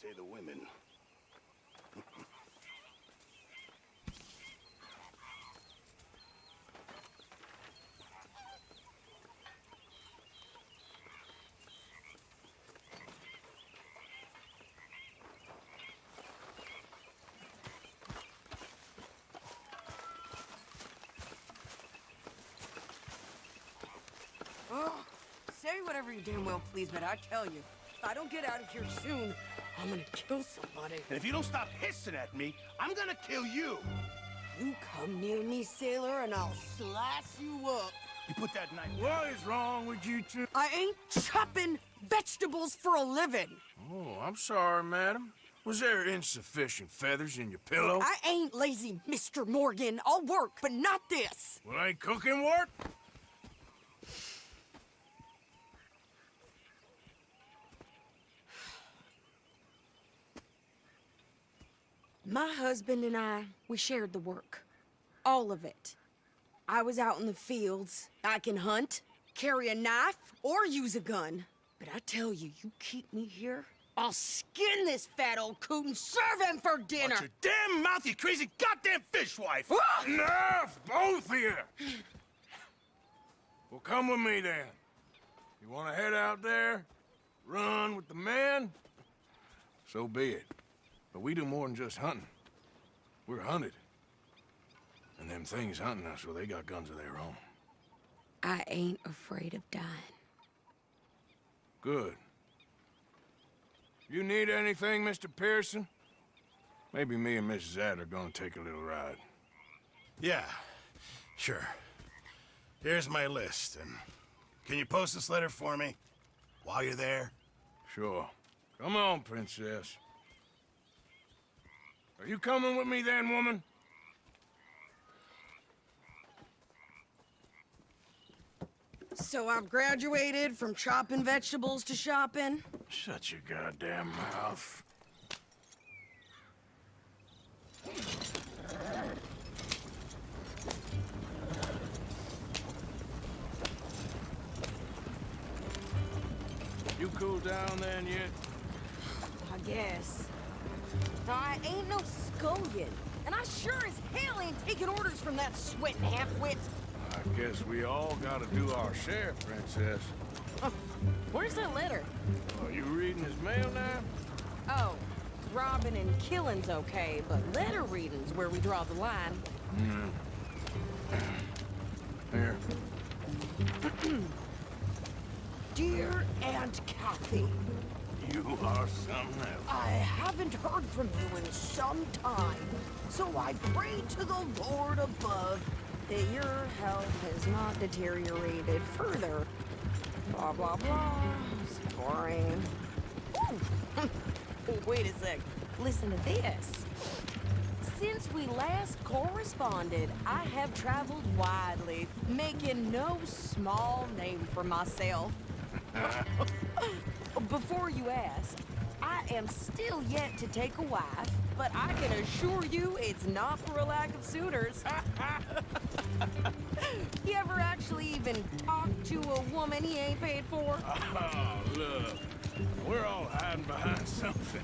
say the women. Oh, say whatever you damn well please, but I tell you, if I don't get out of here soon, I'm gonna kill somebody. And if you don't stop hissing at me, I'm gonna kill you. You come near me, sailor, and I'll slice you up. You put that knife down. What is wrong with you two? I ain't chopping vegetables for a living. Oh, I'm sorry, madam. Was there insufficient feathers in your pillow? I ain't lazy, Mr. Morgan. I'll work, but not this. Well, ain't cooking work? My husband and I, we shared the work. All of it. I was out in the fields. I can hunt, carry a knife, or use a gun. But I tell you, you keep me here, I'll skin this fat old coot and serve him for dinner. Watch your damn mouth, you crazy goddamn fishwife! Enough, both of you! Well, come with me then. You want to head out there, run with the men? So be it. But we do more than just hunting. We're hunted. And them things hunting us, well, they got guns of their own. I ain't afraid of dying. Good. You need anything, Mr. Pearson? Maybe me and Mrs. Ad are gonna take a little ride. Yeah, sure. Here's my list, and can you post this letter for me while you're there? Sure. Come on, princess. Are you coming with me then, woman? So I've graduated from chopping vegetables to shopping. Shut your goddamn mouth. You cooled down then yet? I guess. Now, I ain't no scullion, and I sure as hell ain't taking orders from that sweating half-wit. I guess we all gotta do our share, princess. Where's that letter? Are you reading his mail now? Oh, robbing and killing's okay, but letter reading's where we draw the line. Here. Dear Aunt Kathy, You are something else. I haven't heard from you in some time, so I pray to the Lord above that your health has not deteriorated further. Blah, blah, blah. It's boring. Ooh. Wait a sec. Listen to this. Since we last corresponded, I have traveled widely, making no small name for myself. Before you ask, I am still yet to take a wife, but I can assure you it's not for a lack of suitors. You ever actually even talk to a woman he ain't paid for? Oh, look. We're all hiding behind something.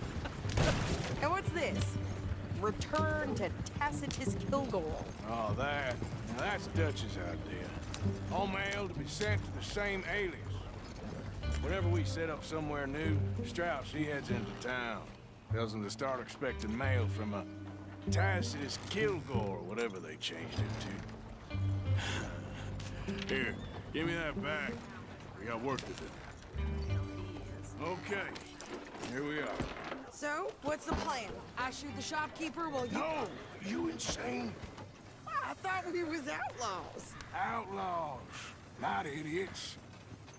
And what's this? Return to Tacitus Kilgore. Oh, that. Now that's Dutch's idea. All mail to be sent to the same alias. Whenever we set up somewhere new, Strauss, he heads into town. Tells them to start expecting mail from a Tacitus Kilgore, whatever they changed it to. Here, give me that back. We got work to do. Okay, here we are. So, what's the plan? I shoot the shopkeeper while you... No, you insane? I thought we was outlaws. Outlaws, not idiots.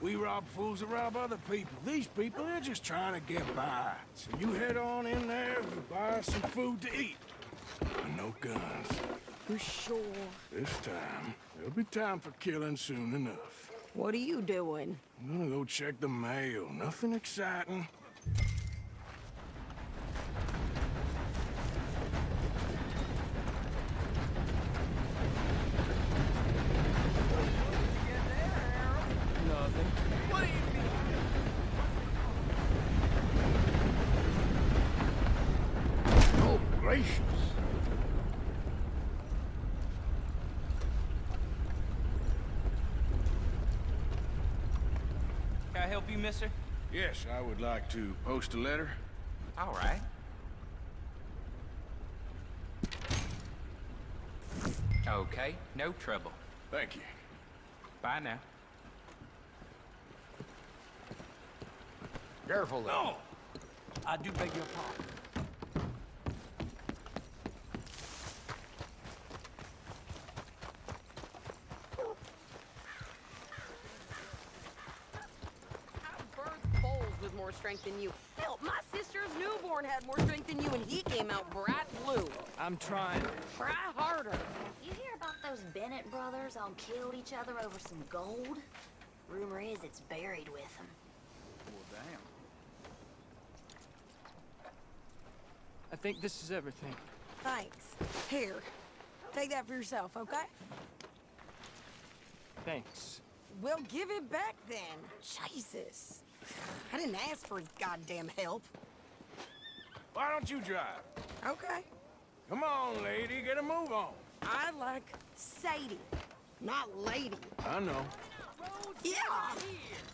We rob fools that rob other people. These people, they're just trying to get by. So you head on in there, you buy some food to eat. And no guns. You sure? This time, there'll be time for killing soon enough. What are you doing? I'm gonna go check the mail. Nothing exciting. gracious. Can I help you, mister? Yes, I would like to post a letter. All right. Okay, no trouble. Thank you. Bye now. Careful there. No! I do beg your pardon. I birthed Bowles with more strength than you. Hell, my sister's newborn had more strength than you, and he came out bright blue. I'm trying. Try harder. You hear about those Bennett brothers all killed each other over some gold? Rumor is it's buried with them. Well, damn. I think this is everything. Thanks. Here, take that for yourself, okay? Thanks. Well, give it back then. Jesus. I didn't ask for goddamn help. Why don't you drive? Okay. Come on, lady, get a move on. I like Sadie, not lady. I know. Yeah,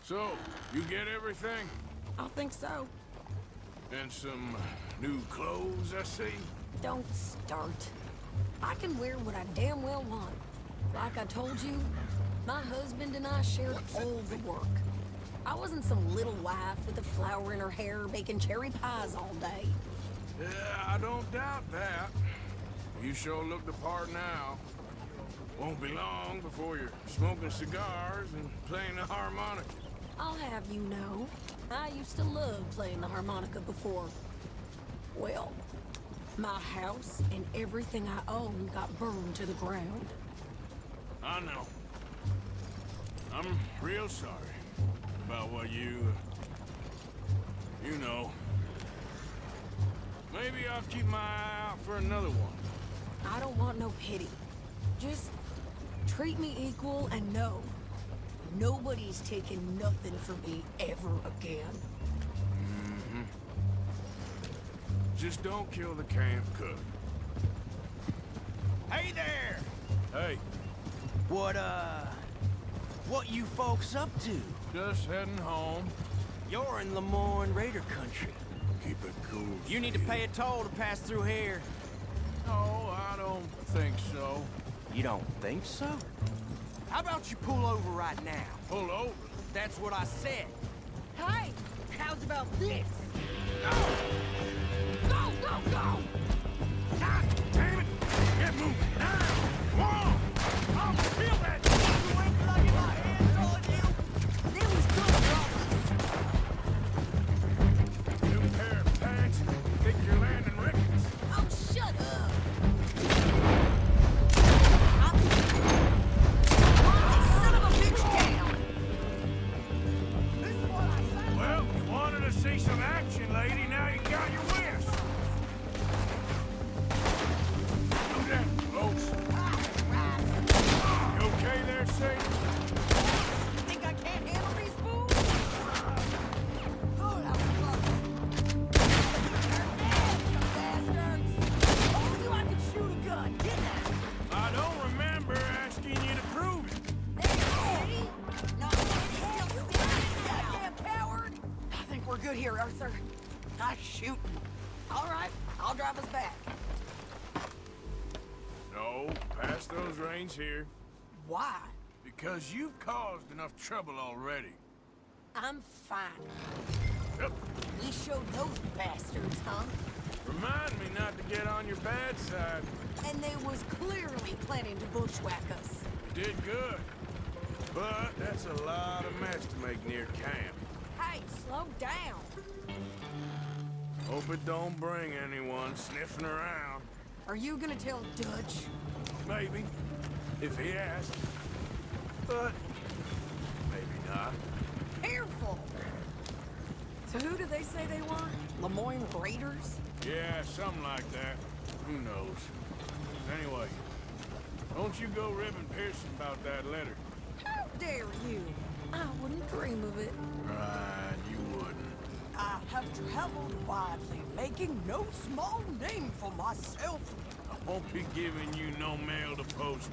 So, you get everything? I think so. And some new clothes, I see? Don't start. I can wear what I damn well want. Like I told you, my husband and I shared all the work. I wasn't some little wife with a flower in her hair baking cherry pies all day. Yeah, I don't doubt that. You sure look the part now. Won't be long before you're smoking cigars and playing the harmonica. I'll have you know, I used to love playing the harmonica before. Well, my house and everything I owned got burned to the ground. I know. I'm real sorry about what you know. Maybe I'll keep my eye out for another one. I don't want no pity. Just treat me equal and know nobody's taking nothing from me ever again. Just don't kill the camp cook. Hey there! Hey, What you folks up to? just heading home. You're in Lemoyne Raider country. Keep it cool. You need to pay a toll to pass through here. No, I don't think so. You don't think so? How about you pull over right now? Pull over. That's what I said. Hey, how's about this? Go, go, go! God damn it! Get moving now! Come on! I'll feel that! Wait till I get my hands on you. Then we still New pair of pants. Think you're landing Ricketts. Oh, shut up. Son of a bitch down. This is what I said. Well, you wanted to see some action, lady. Now you got your wish. Do that, folks. You okay there, Sadie? Think I can't handle these fools? Oh, that was close. They're dead, you bastards. Told you I could shoot a gun, didn't I? I don't remember asking you to prove it. There, see? No, he's still standing, goddamn coward. I think we're good here, Arthur. Nice shooting. All right, I'll drive us back. No, pass those reins here. Why? Because you've caused enough trouble already. I'm fine. Yep. We showed those bastards, huh? Remind me not to get on your bad side. And they was clearly planning to bushwhack us. You did good. But that's a lot of mess to make near camp. Hey, slow down. Hope it don't bring anyone sniffing around. Are you gonna tell Dutch? Maybe, if he asks. But maybe not. Careful! So who did they say they were? Lemoyne Raiders? Yeah, something like that. Who knows? Anyway, don't you go ribbing Pearson about that letter. How dare you? I wouldn't dream of it. Right, you wouldn't. I have traveled widely, making no small name for myself. I won't be giving you no mail to post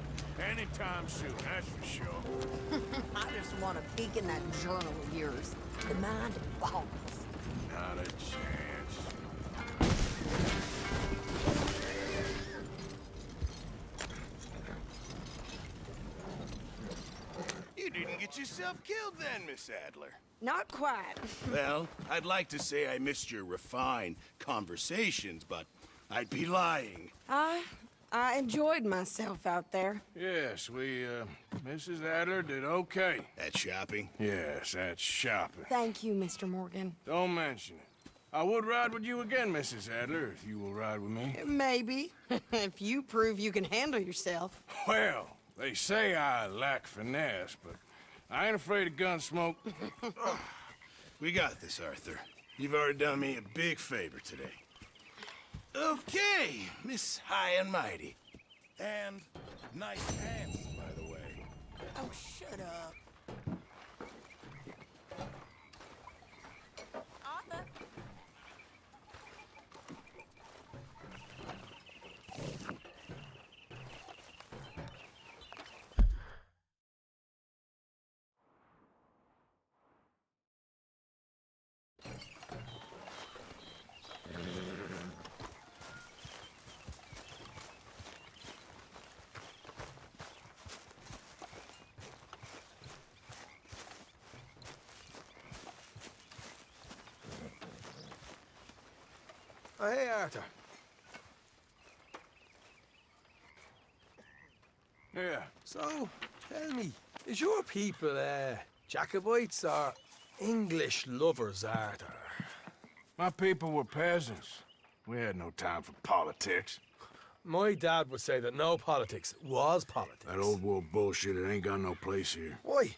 anytime soon, that's for sure. I just want to peek in that journal of yours. The mind boggles. Not a chance. You didn't get yourself killed then, Miss Adler. Not quite. Well, I'd like to say I missed your refined conversations, but I'd be lying. I enjoyed myself out there. Yes, Mrs. Adler did okay. At shopping? Yes, that's shopping. Thank you, Mr. Morgan. Don't mention it. I would ride with you again, Mrs. Adler, if you will ride with me. Maybe. If you prove you can handle yourself. Well, they say I lack finesse, but I ain't afraid of gun smoke. We got this, Arthur. You've already done me a big favor today. Okay, Miss High and Mighty. And nice pants, by the way. Oh, shut up. Arthur. Oh, hey, Arthur. Yeah. So, tell me, is your people, Jacobites or English lovers, Arthur? My people were peasants. We had no time for politics. My dad would say that no politics was politics. That old world bullshit, it ain't got no place here. Why?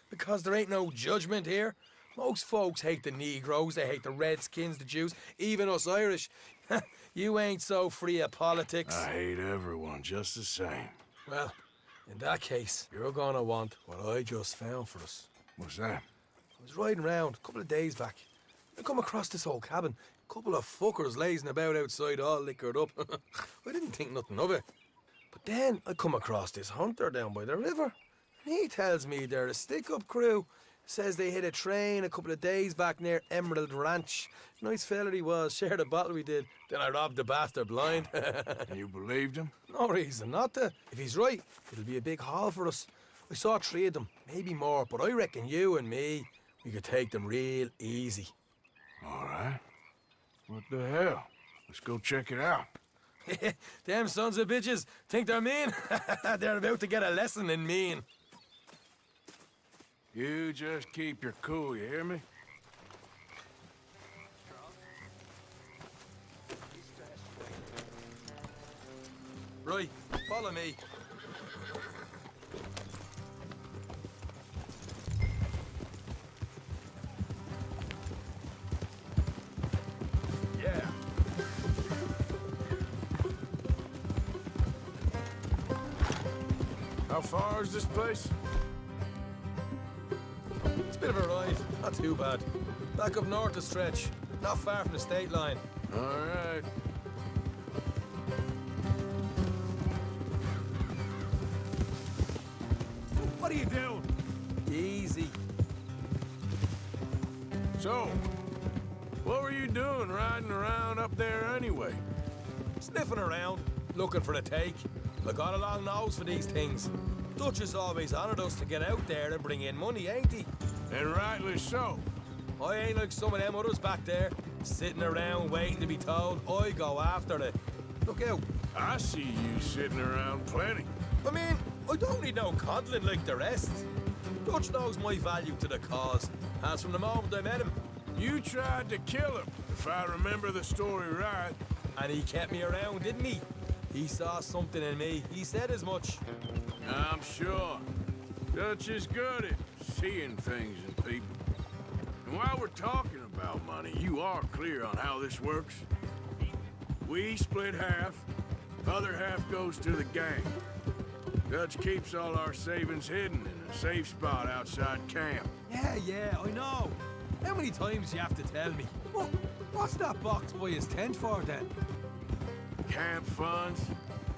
Because there ain't no judgment here. Most folks hate the Negroes, they hate the Redskins, the Jews, even us Irish. You ain't so free of politics. I hate everyone just the same. Well, in that case, you're gonna want what I just found for us. What's that? I was riding around a couple of days back. I come across this old cabin. A couple of fuckers lazing about outside all liquored up. I didn't think nothing of it. But then I come across this hunter down by the river. And he tells me they're a stick-up crew. Says they hit a train a couple of days back near Emerald Ranch. Nice fella he was, shared a bottle we did. Then I robbed the bastard blind. You believed him? No reason not to. If he's right, it'll be a big haul for us. I saw 3 of them, maybe more, but I reckon you and me, we could take them real easy. All right. What the hell? Let's go check it out. Them sons of bitches think they're mean. They're about to get a lesson in mean. You just keep your cool, you hear me? Right, follow me. Yeah. How far is this place? It's a bit of a ride, not too bad. Back up north a stretch, not far from the state line. All right. What are you doing? Easy. So, what were you doing riding around up there anyway? Sniffing around, looking for a take. I got a long nose for these things. Dutch has always honoured us to get out there and bring in money, ain't he? And rightly so. I ain't like some of them others back there, sitting around waiting to be told. I go after it. Look out. I see you sitting around plenty. I mean, I don't need no coddling like the rest. Dutch knows my value to the cause, as from the moment I met him. You tried to kill him, if I remember the story right. And he kept me around, didn't he? He saw something in me. He said as much. I'm sure. Dutch is good at seeing things in people. And while we're talking about money, you are clear on how this works? We split half, other half goes to the gang. Dutch keeps all our savings hidden in a safe spot outside camp. Yeah, I know. How many times do you have to tell me? What's that box by his tent for, then? Camp funds,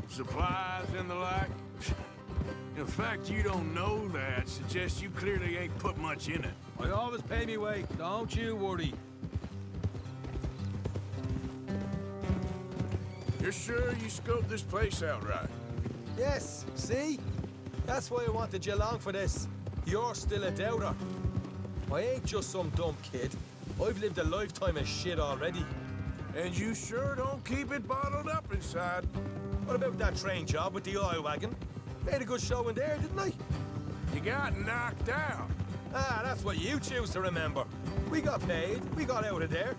supplies, and the like. The fact you don't know that suggests you clearly ain't put much in it. I always pay me way, don't you worry. You're sure you scoped this place out right? Yes, see? That's why I wanted you along for this. You're still a doubter. I ain't just some dumb kid. I've lived a lifetime of shit already. And you sure don't keep it bottled up inside. What about that train job with the oil wagon? Made a good show in there, didn't I? You got knocked out. Ah, that's what you choose to remember. We got paid, we got out of there.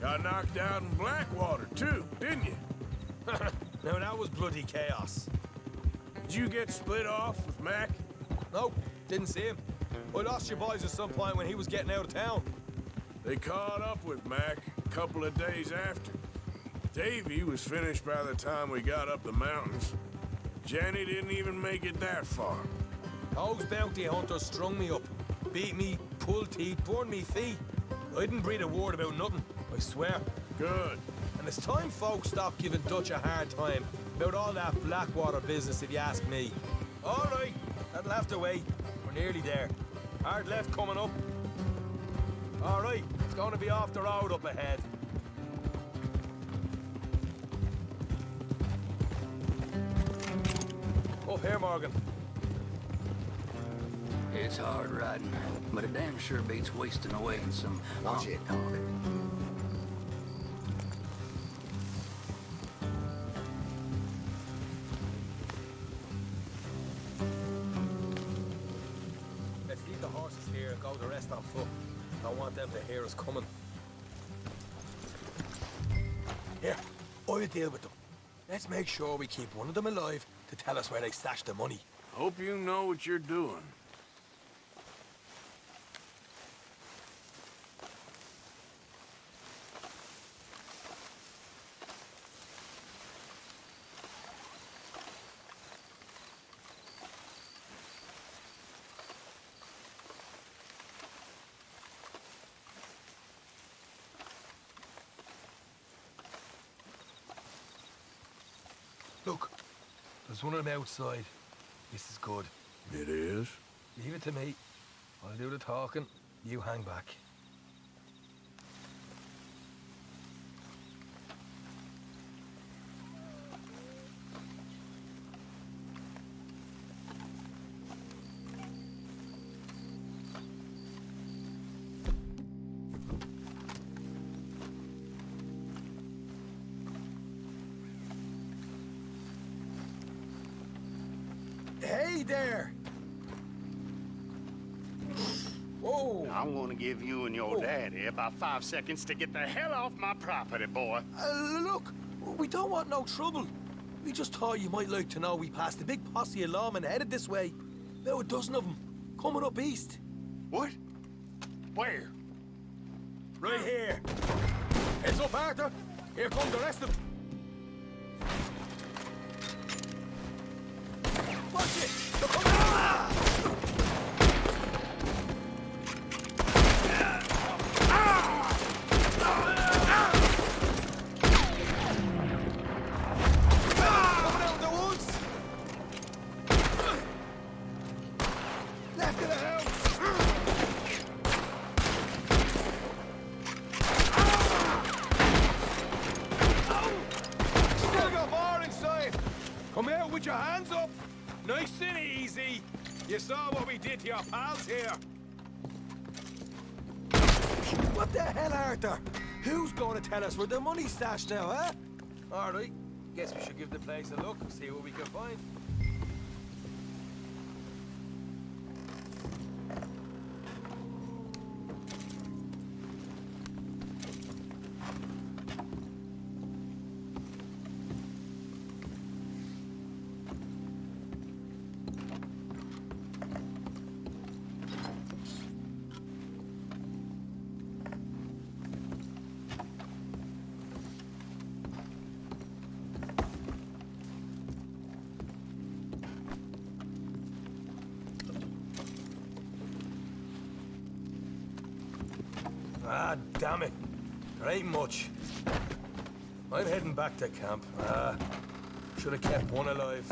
Got knocked out in Blackwater, too, didn't you? Now that was bloody chaos. Did you get split off with Mac? Nope, didn't see him. I lost your boys at some point when he was getting out of town. They caught up with Mac a couple of days after. Davy was finished by the time we got up the mountains. Jenny didn't even make it that far. Those bounty hunters strung me up. Beat me, pulled teeth, burned me feet. I didn't breathe a word about nothing, I swear. Good. And it's time folks stop giving Dutch a hard time about all that Blackwater business, if you ask me. All right, that'll have to wait. We're nearly there. Hard left coming up. All right, it's going to be off the road up ahead. Up here, Morgan. It's hard riding, but it damn sure beats wasting away in some honky tonk. Let's leave the horses here and go the rest on foot. I want them to hear us coming. Here, I'll deal with them. Let's make sure we keep one of them alive to tell us where they stashed the money. Hope you know what you're doing. Look, there's one of them outside. This is good. It is? Leave it to me. I'll do the talking. You hang back. Hey there! Whoa! I'm gonna give you and your daddy about 5 seconds to get the hell off my property, boy. Look, we don't want no trouble. We just thought you might like to know we passed a big posse of lawmen headed this way. About a dozen of them, coming up east. What? Where? Right here. Heads up, Arthur. Here come the rest of them. Watch it! They're coming out! Coming out of the woods! Left of the house! Still got more inside! Come out with your hands up! Nice and easy. You saw what we did to your pals here. What the hell, Arthur? Who's going to tell us where the money's stashed now, huh? All right. Guess we should give the place a look and see what we can find. Ah, damn it. There ain't much. I'm heading back to camp. Should have kept one alive.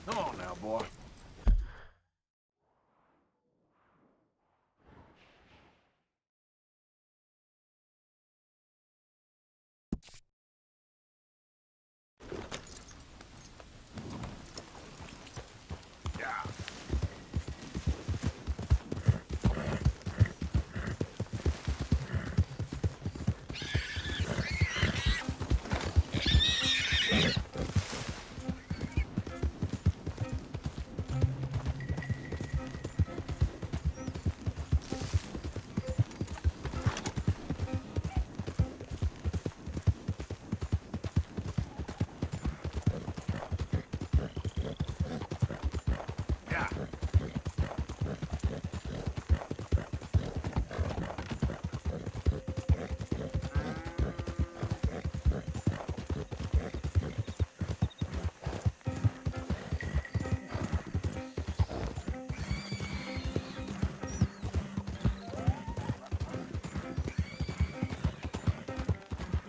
Come on now, boy.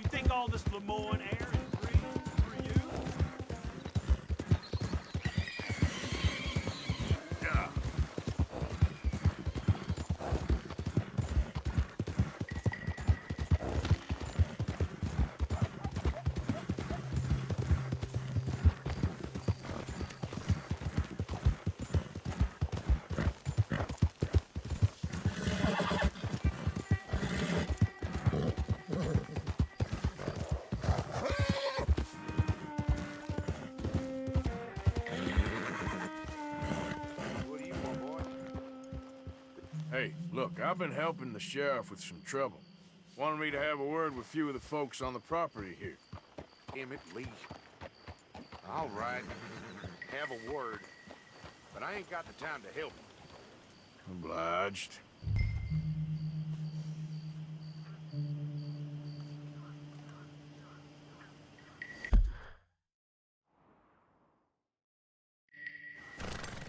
You think all this Lemoyne air is breathing for you? Hey, look, I've been helping the sheriff with some trouble. Wanted me to have a word with a few of the folks on the property here. Emmett Lee. All right. Have a word. But I ain't got the time to help you. Obliged.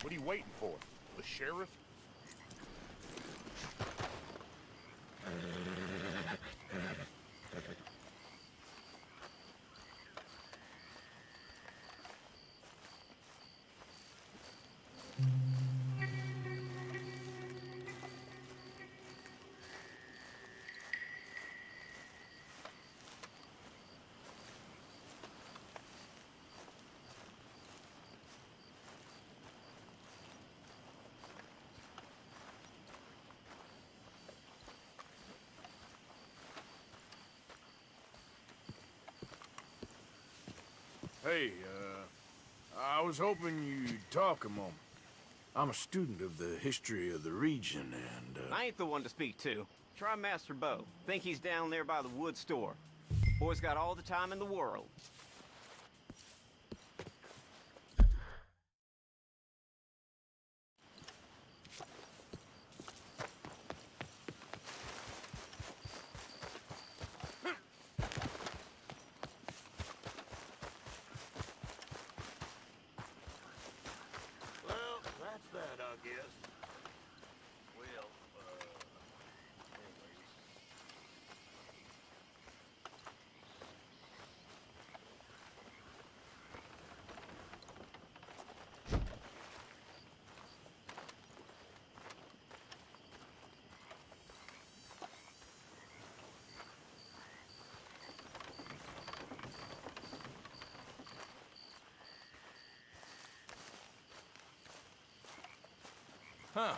What are you waiting for? The sheriff? Hey, I was hoping you'd talk a moment. I'm a student of the history of the region, and, I ain't the one to speak to. Try Master Bo. Think he's down there by the wood store. Boy's got all the time in the world. Well, that's that, I guess. Well, huh.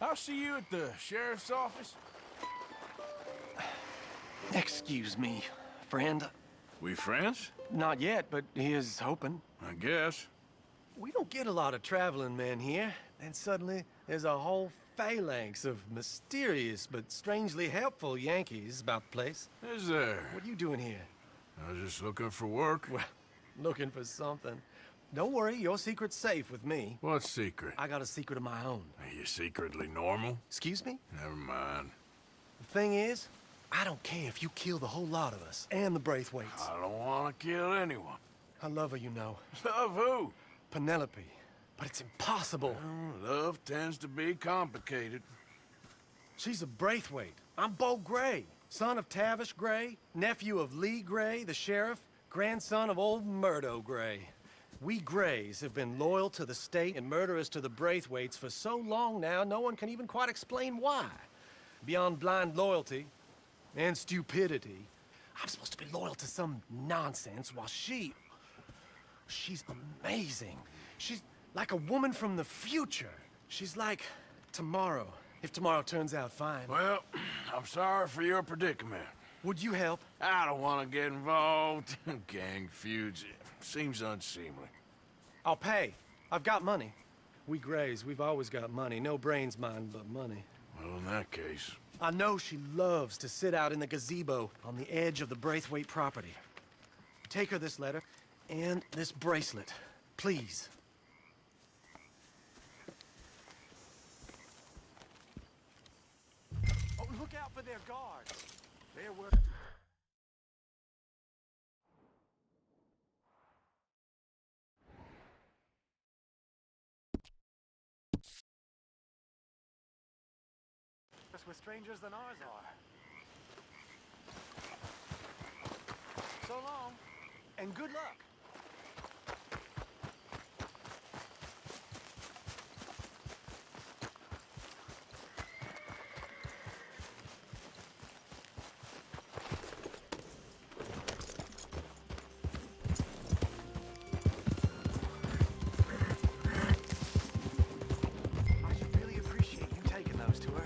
I'll see you at the sheriff's office. Excuse me, friend. We friends? Not yet, but here's hoping. I guess. We don't get a lot of traveling men here, and suddenly there's a whole phalanx of mysterious but strangely helpful Yankees about the place. Is there? What are you doing here? I was just looking for work. Well, looking for something. Don't worry, your secret's safe with me. What secret? I got a secret of my own. Are you secretly normal? Excuse me? Never mind. The thing is, I don't care if you kill the whole lot of us and the Braithwaites. I don't want to kill anyone. I love her, you know. Love who? Penelope. But it's impossible. Well, love tends to be complicated. She's a Braithwaite. I'm Bo Gray, son of Tavish Gray, nephew of Lee Gray, the sheriff, grandson of old Murdo Gray. We Grays have been loyal to the state and murderous to the Braithwaites for so long now, no one can even quite explain why. Beyond blind loyalty and stupidity, I'm supposed to be loyal to some nonsense while she's amazing. She's like a woman from the future. She's like tomorrow, if tomorrow turns out fine. Well, I'm sorry for your predicament. Would you help? I don't want to get involved in gang feuds. Seems unseemly. I'll pay. I've got money. We Grays, we've always got money. No brains, mind, but money. Well, in that case... I know she loves to sit out in the gazebo on the edge of the Braithwaite property. Take her this letter and this bracelet, please. Oh, look out for their guards. They're working. With strangers than ours are. So long, and good luck. I should really appreciate you taking those to her.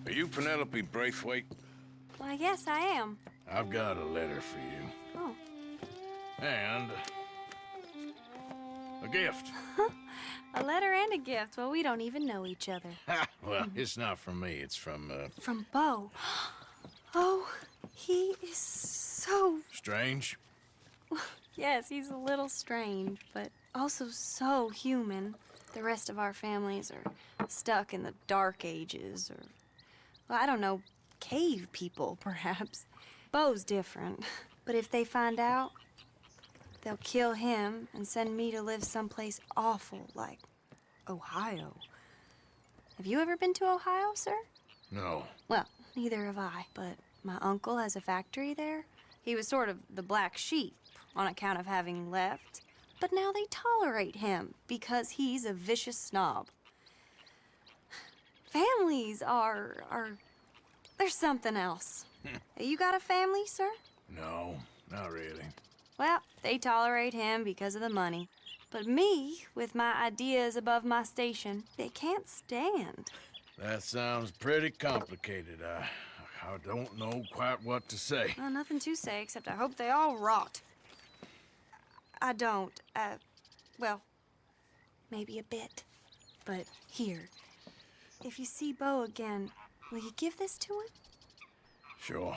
Are you Penelope Braithwaite? Why, yes, I am. I've got a letter for you. Oh. And a gift. A letter and a gift. Well, we don't even know each other. Well, it's not from me. It's from, From Bo. Oh, he is so... Strange? Yes, he's a little strange, but also so human. The rest of our families are stuck in the Dark Ages, or, well, I don't know, cave people, perhaps. Bo's different, but if they find out, they'll kill him and send me to live someplace awful like Ohio. Have you ever been to Ohio, sir? No. Well, neither have I, but my uncle has a factory there. He was sort of the black sheep on account of having left, but now they tolerate him because he's a vicious snob. Families are there's something else. You got a family, sir? No, not really. Well, they tolerate him because of the money. But me, with my ideas above my station, they can't stand. That sounds pretty complicated. I don't know quite what to say. Well, nothing to say, except I hope they all rot. I don't. Well, maybe a bit. But here, if you see Bo again, will you give this to him? Sure.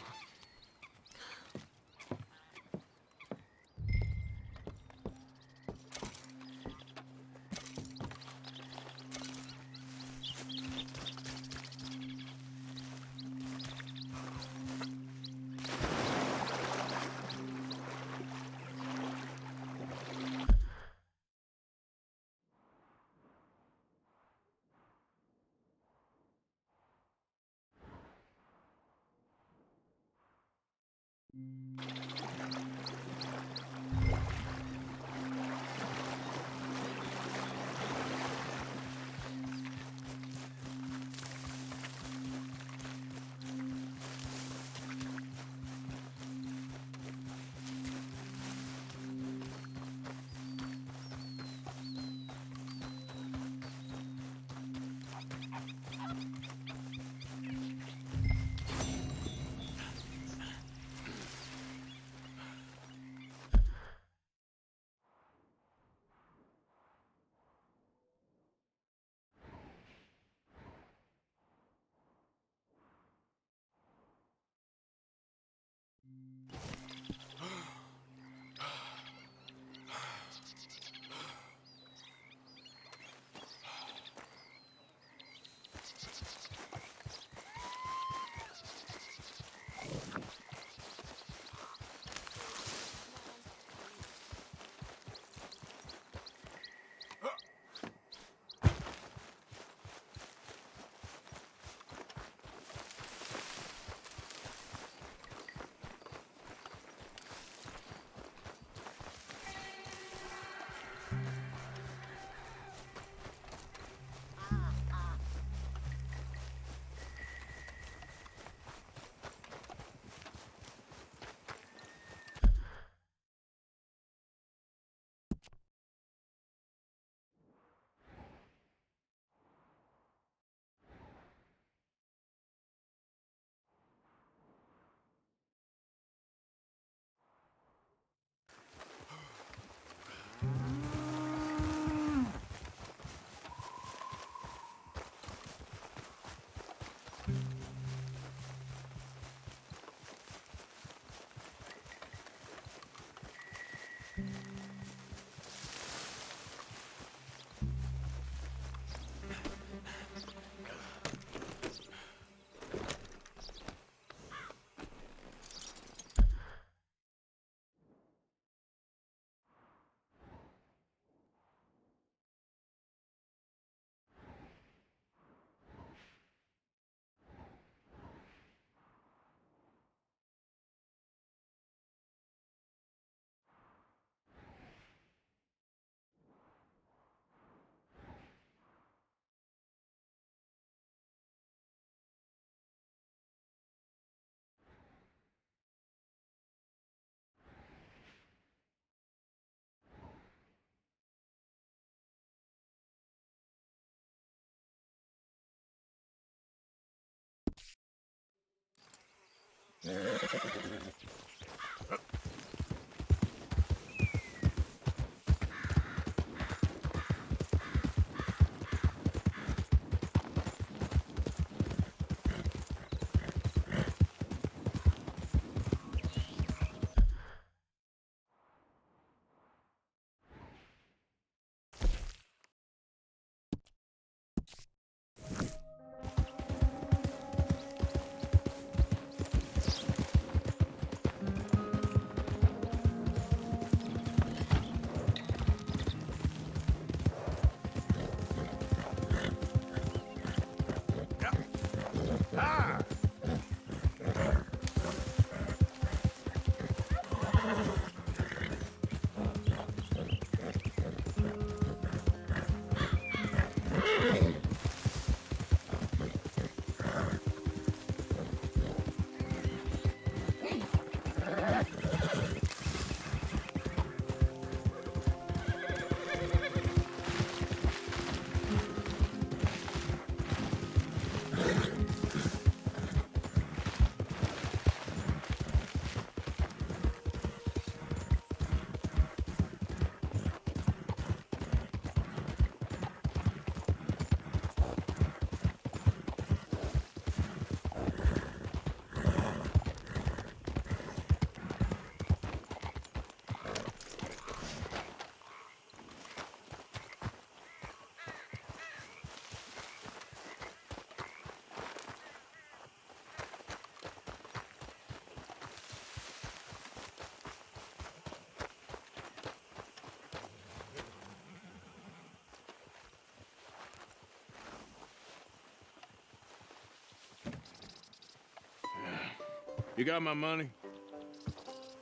You got my money?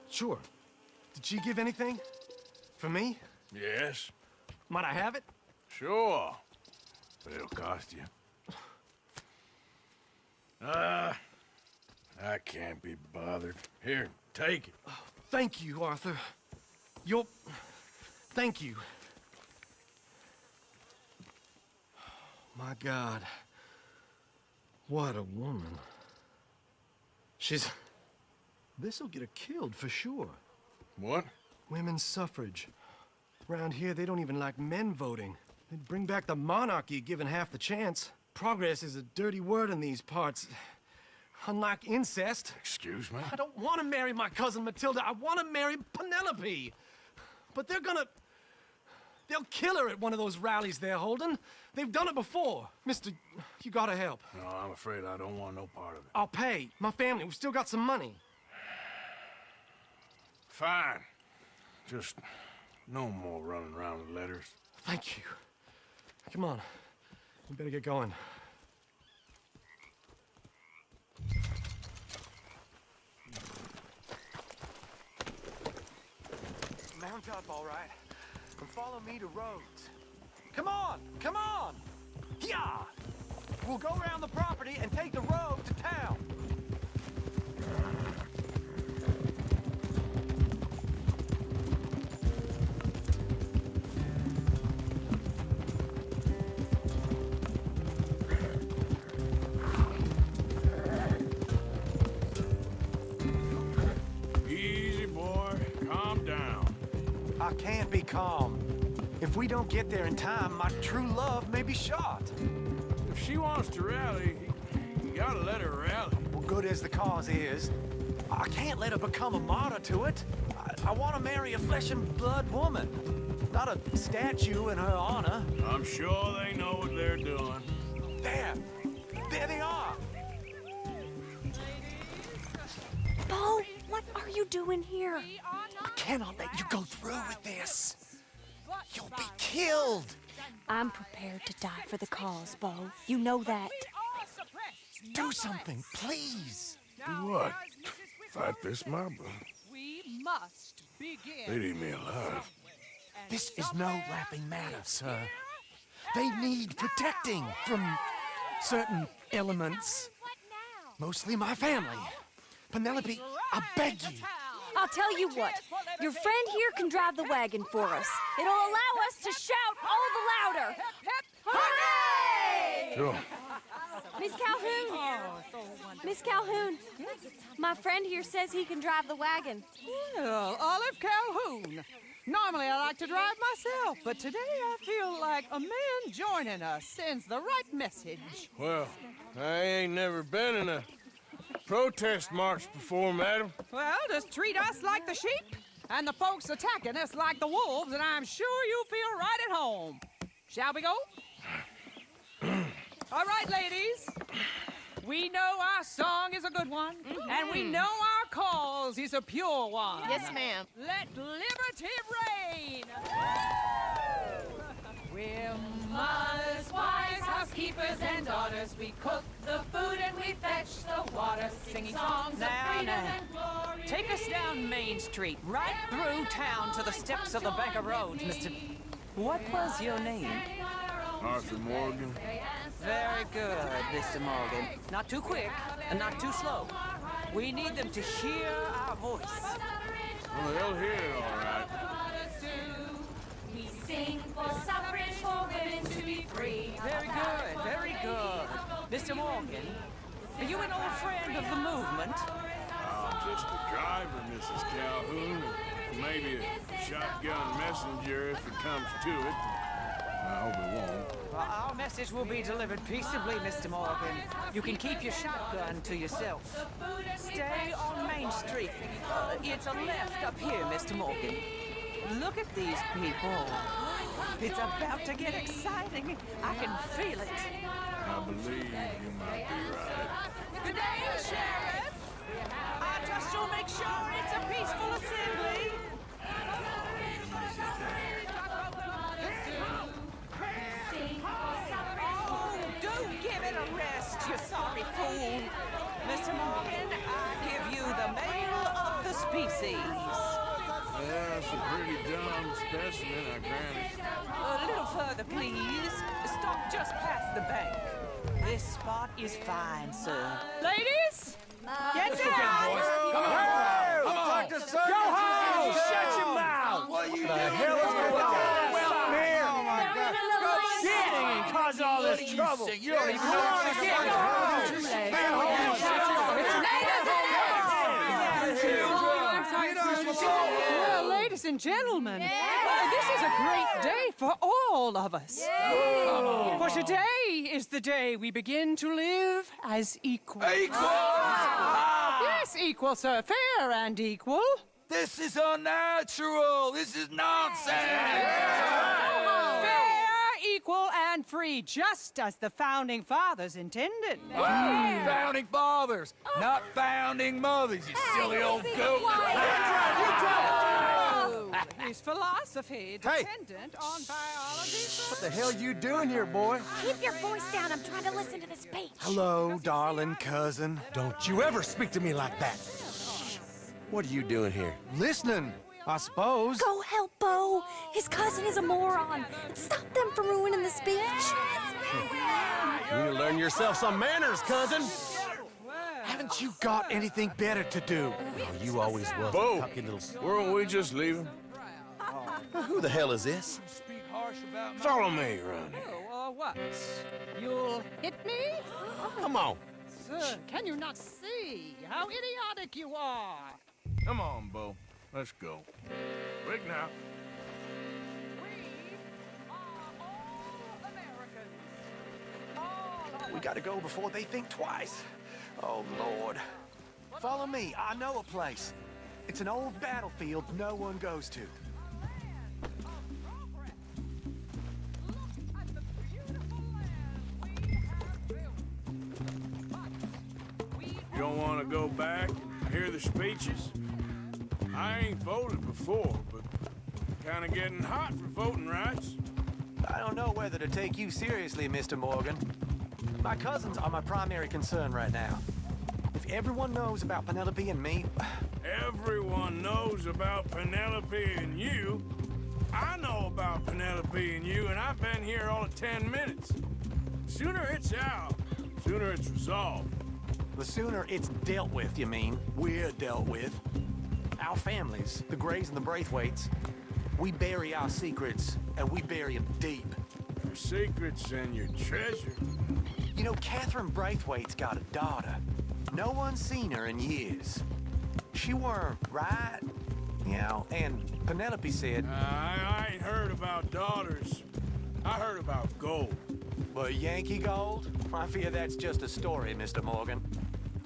Sure. Did she give anything? For me? Yes. Might I have it? Sure. But it'll cost you. I can't be bothered. Here, take it. Oh, thank you, Arthur. Thank you. My God. What a woman. This'll get her killed for sure. What? Women's suffrage. Around here, they don't even like men voting. They'd bring back the monarchy given half the chance. Progress is a dirty word in these parts. Unlike incest. Excuse me? I don't want to marry my cousin Matilda. I want to marry Penelope. But they'll kill her at one of those rallies they're holding. They've done it before. Mister, you gotta help. No, I'm afraid I don't want no part of it. I'll pay. My family, we've still got some money. Fine. Just no more running around with letters. Thank you. Come on. We better get going. Mount up, all right, and follow me to Rhodes. Come on! Come on! Yeah! We'll go around the property and take the road to town. Easy, boy. Calm down. I can't be calm. If we don't get there in time, my true love may be shot. If she wants to rally, you gotta let her rally. Well, good as the cause is, I can't let her become a martyr to it. I want to marry a flesh and blood woman, not a statue in her honor. I'm sure they know what they're doing. There they are. Bo, what are you doing here? I cannot let you go through with this. You'll be killed. I'm prepared to die for the cause, Bo. You know that. Do something, please. Do what? Fight this mob? We must begin. They'd eat me alive. This is no laughing matter, sir. They need protecting from certain elements. Mostly my family. Penelope, I beg you. I'll tell you what. Your friend here can drive the wagon for us. It'll allow us to shout all the louder. Hooray! Sure. Miss Calhoun. Miss Calhoun. My friend here says he can drive the wagon. Well, Olive Calhoun. Normally I like to drive myself, but today I feel like a man joining us sends the right message. Well, I ain't never been in a protest march before, madam. Well, just treat us like the sheep, and the folks attacking us like the wolves, and I'm sure you'll feel right at home. Shall we go? All right, ladies. We know our song is a good one, and we know our cause is a pure one. Yes, ma'am. Let liberty reign! We're mothers, wives, housekeepers, and daughters. We cook the food and we fetch the water, singing songs of freedom and glory. Take us down Main Street, right through town to the steps of the Bank of Rhodes, Mr. What was your name? Arthur Morgan. Very good, Mr. Morgan. Not too quick and not too slow. We need them to hear our voice. Well, they'll hear it all right. We sing for suffrage, for women to be free. Very good, very good. Mr. Morgan, are you an old friend of the movement? I'm just a driver, Mrs. Calhoun, and maybe a shotgun messenger if it comes to it. I hope it won't. Well, our message will be delivered peaceably, Mr. Morgan. You can keep your shotgun to yourself. Stay on Main Street. It's a left up here, Mr. Morgan. Look at these people. It's about to get exciting. I can feel it. I believe you might be right. Good day, Sheriff. I trust you'll make sure it's a peaceful assembly. Oh, do give it a rest, you sorry fool. Mr. Morgan, I give you the male of the species. Yeah, it's a pretty dumb specimen, I grant it. A little further, please. Stop just past the bank. This spot is fine, sir. Ladies, get down! Come on! Go home! Shut your mouth! What the hell is going on? Well, here! Oh, my God. Shit! And cause all this trouble. You don't even know what you're Well, ladies and gentlemen, this is a great day for all of us. For today is the day we begin to live as equals. Yes, equal, sir. Fair and equal. This is unnatural. This is nonsense. Fair, equal, and free, just as the Founding Fathers intended. Founding fathers, not founding mothers, you silly old goat. His philosophy dependent on biology. What the hell you doing here, boy? Keep your voice down. I'm trying to listen to the speech. Hello, darling cousin. Don't you ever speak to me like that. What are you doing here? Listening, I suppose. Go help Bo. His cousin is a moron. Stop them from ruining the speech. You need to learn yourself some manners, cousin. Haven't you got anything better to do? Oh, you always was. Bo, a little... weren't we just leaving? Who the hell is this? Follow me around here. Oh, what? You'll hit me? Come on. Sir, can you not see how idiotic you are? Come on, Bo. Let's go. Quick now. We gotta go before they think twice. Oh, Lord. Follow me. I know a place. It's an old battlefield no one goes to. You don't want to go back and hear the speeches? I ain't voted before, but kind of getting hot for voting rights. I don't know whether to take you seriously, Mr. Morgan. My cousins are my primary concern right now. If everyone knows about Penelope and me... Everyone knows about Penelope and you. I know about Penelope and you, and I've been here all of 10 minutes. Sooner it's out, sooner it's resolved. The sooner it's dealt with, you mean? We're dealt with. Our families, the Grays and the Braithwaites, we bury our secrets, and we bury them deep. Your secrets and your treasure. You know, Catherine Braithwaite's got a daughter. No one's seen her in years. She weren't right, you know, and Penelope said... I ain't heard about daughters. I heard about gold. Well, Yankee gold? I fear that's just a story, Mr. Morgan.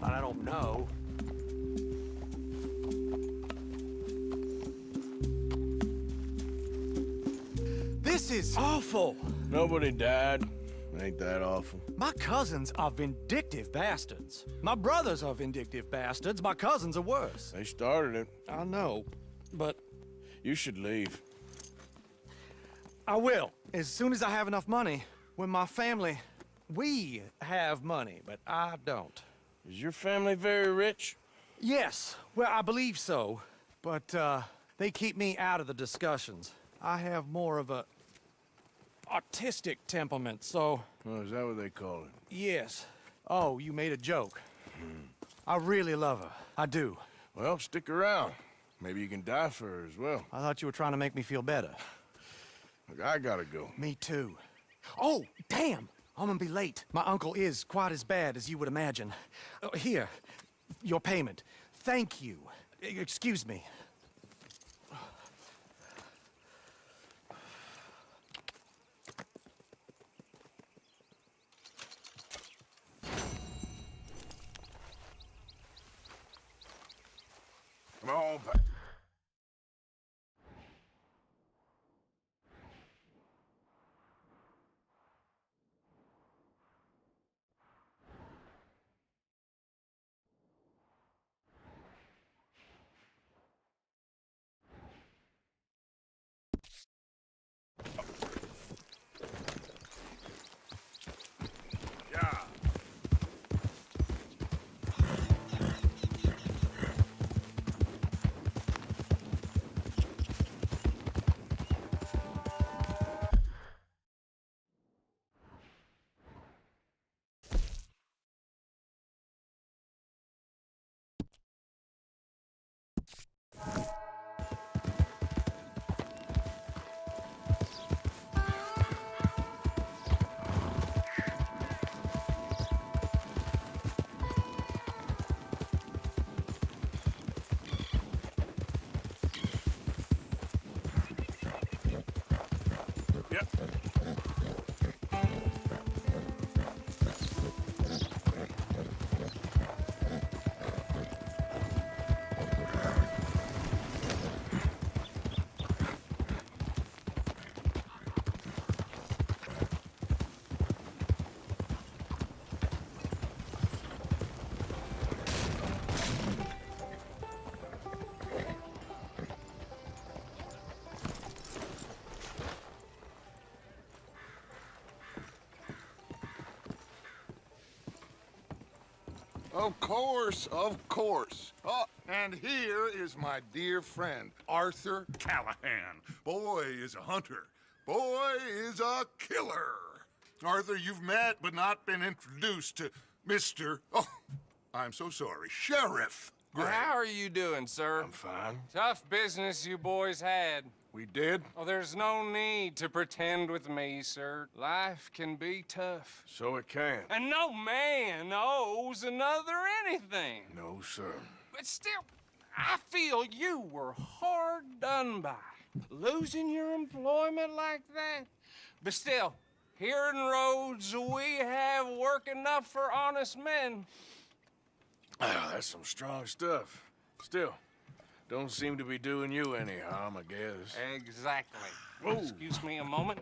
And I don't know. This is awful. Nobody died. Ain't that awful? My cousins are vindictive bastards. My brothers are vindictive bastards. My cousins are worse. They started it. I know, but... You should leave. I will, as soon as I have enough money. When my family... We have money, but I don't. Is your family very rich? Yes, well, I believe so. But, they keep me out of the discussions. I have more of a... artistic temperament, so... Oh, is that what they call it? Yes. Oh, you made a joke. I really love her. I do. Well, stick around. Maybe you can die for her as well. I thought you were trying to make me feel better. Look, I gotta go. Me too. Oh, damn! I'm gonna be late. My uncle is quite as bad as you would imagine. Here, your payment. Thank you. Excuse me. Come on, Of course, of course. Oh, and here is my dear friend, Arthur Callahan. Boy is a hunter. Boy is a killer. Arthur, you've met but not been introduced to Mr. Oh, I'm so sorry, Sheriff Gray. How are you doing, sir? I'm fine. Tough business you boys had. We did? Oh, there's no need to pretend with me, sir. Life can be tough. So it can. And no man owes another anything. No, sir. But still, I feel you were hard done by. Losing your employment like that. But still, here in Rhodes, we have work enough for honest men. Ah, that's some strong stuff. Still, don't seem to be doing you any harm, I guess. Exactly. Whoa. Excuse me a moment.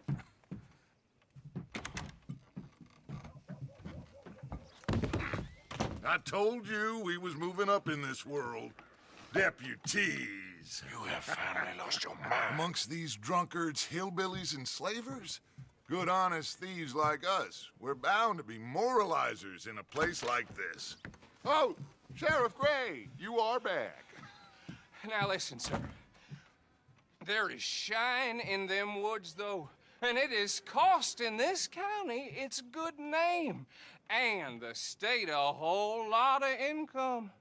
I told you we was moving up in this world. Deputies. You have finally lost your mind. Amongst these drunkards, hillbillies, and slavers? Good, honest thieves like us. We're bound to be moralizers in a place like this. Oh, Sheriff Gray, you are back. Now listen, sir. There is shine in them woods, though, and it is costing this county its good name and the state a whole lot of income.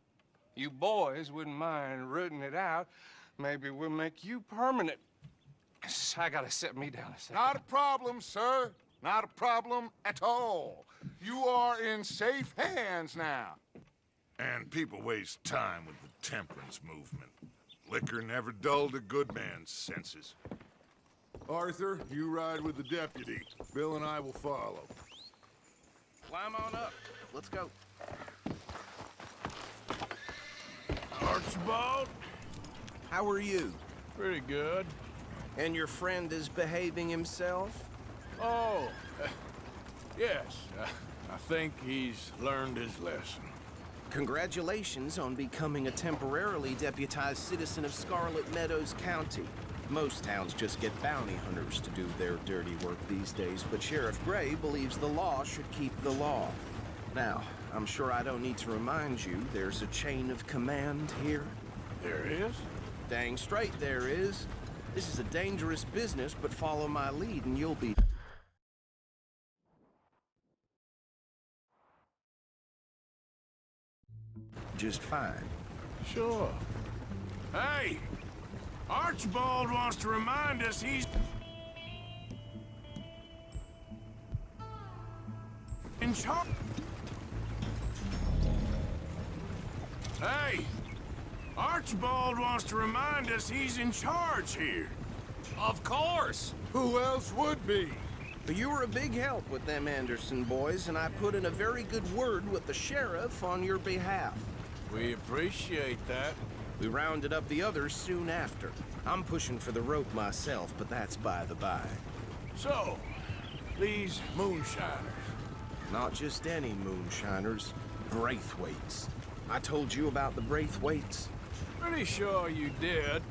You boys wouldn't mind rooting it out. Maybe we'll make you permanent. I gotta sit me down a second. Not a problem, sir. Not a problem at all. You are in safe hands now. And people waste time with the temperance movement. Liquor never dulled a good man's senses. Arthur, you ride with the deputy. Bill and I will follow. Climb on up. Let's go. Archibald? How are you? Pretty good. And your friend is behaving himself? Oh, yes. I think he's learned his lesson. Congratulations on becoming a temporarily deputized citizen of Scarlet Meadows County. Most towns just get bounty hunters to do their dirty work these days, but Sheriff Gray believes the law should keep the law. Now, I'm sure I don't need to remind you there's a chain of command here. There is? Dang straight there is. This is a dangerous business, but follow my lead and you'll be... just fine. Sure. Hey! Archibald wants to remind us he's... in charge. Hey! Archibald wants to remind us he's in charge here. Of course! Who else would be? But you were a big help with them Anderson boys, and I put in a very good word with the sheriff on your behalf. We appreciate that. We rounded up the others soon after. I'm pushing for the rope myself, but that's by the by. So, these moonshiners. Not just any moonshiners, Braithwaites. I told you about the Braithwaites. Pretty sure you did.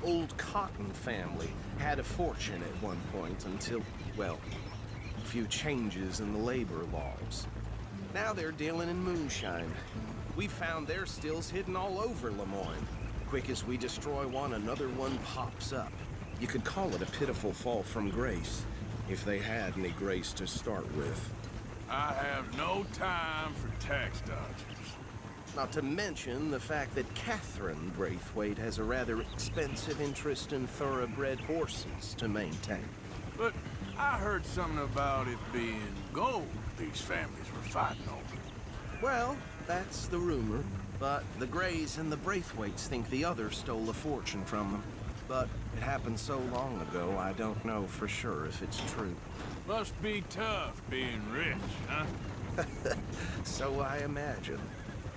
Old Cotton family had a fortune at one point until, well, a few changes in the labor laws. Now they're dealing in moonshine. We found their stills hidden all over Lemoyne. Quick as we destroy one, another one pops up. You could call it a pitiful fall from grace, if they had any grace to start with. I have no time for tax dodgers. Not to mention the fact that Catherine Braithwaite has a rather expensive interest in thoroughbred horses to maintain. But I heard something about it being gold these families were fighting over. Well, that's the rumor. But the Grays and the Braithwaites think the other stole a fortune from them. But it happened so long ago, I don't know for sure if it's true. Must be tough being rich, huh? So I imagine.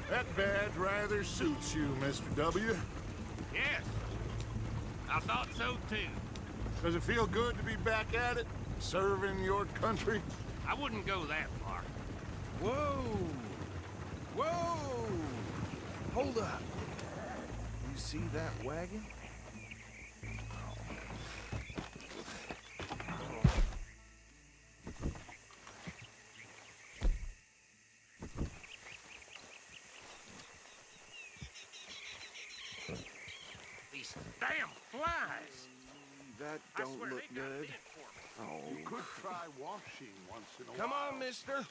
That badge rather suits you, Mr. W. Yes. I thought so, too. Does it feel good to be back at it? Serving your country? I wouldn't go that far. Whoa! Whoa! Hold up. You see that wagon? flies. That don't look good. Oh. You could try washing once in a while. Come on, mister.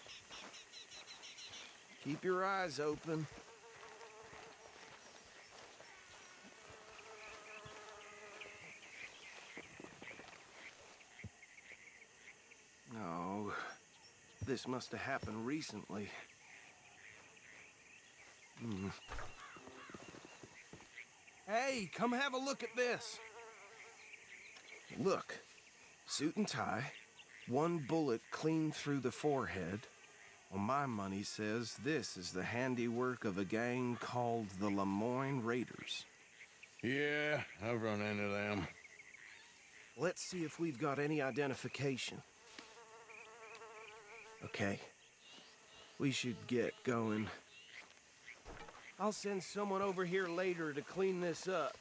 Keep your eyes open. No. This must have happened recently. Hey, come have a look at this. Look, suit and tie, one bullet clean through the forehead. Well, my money says this is the handiwork of a gang called the Lemoyne Raiders. Yeah, I've run into them. Let's see if we've got any identification. Okay, we should get going. I'll send someone over here later to clean this up.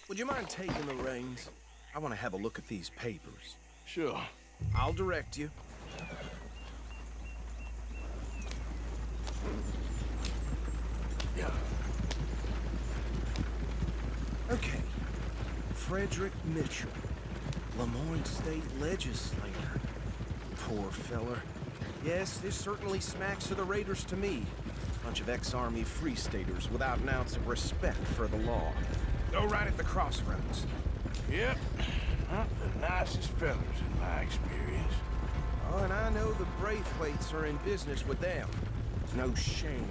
Would you mind taking the reins? I want to have a look at these papers. Sure. I'll direct you. Yeah. Okay. Frederick Mitchell, Lemoyne State Legislator. Poor feller. Yes, this certainly smacks of the Raiders to me. Bunch of ex-Army Free Staters without an ounce of respect for the law. Go right at the crossroads. Yep. Not the nicest fellas in my experience. Oh, and I know the Braithwaites are in business with them. No shame.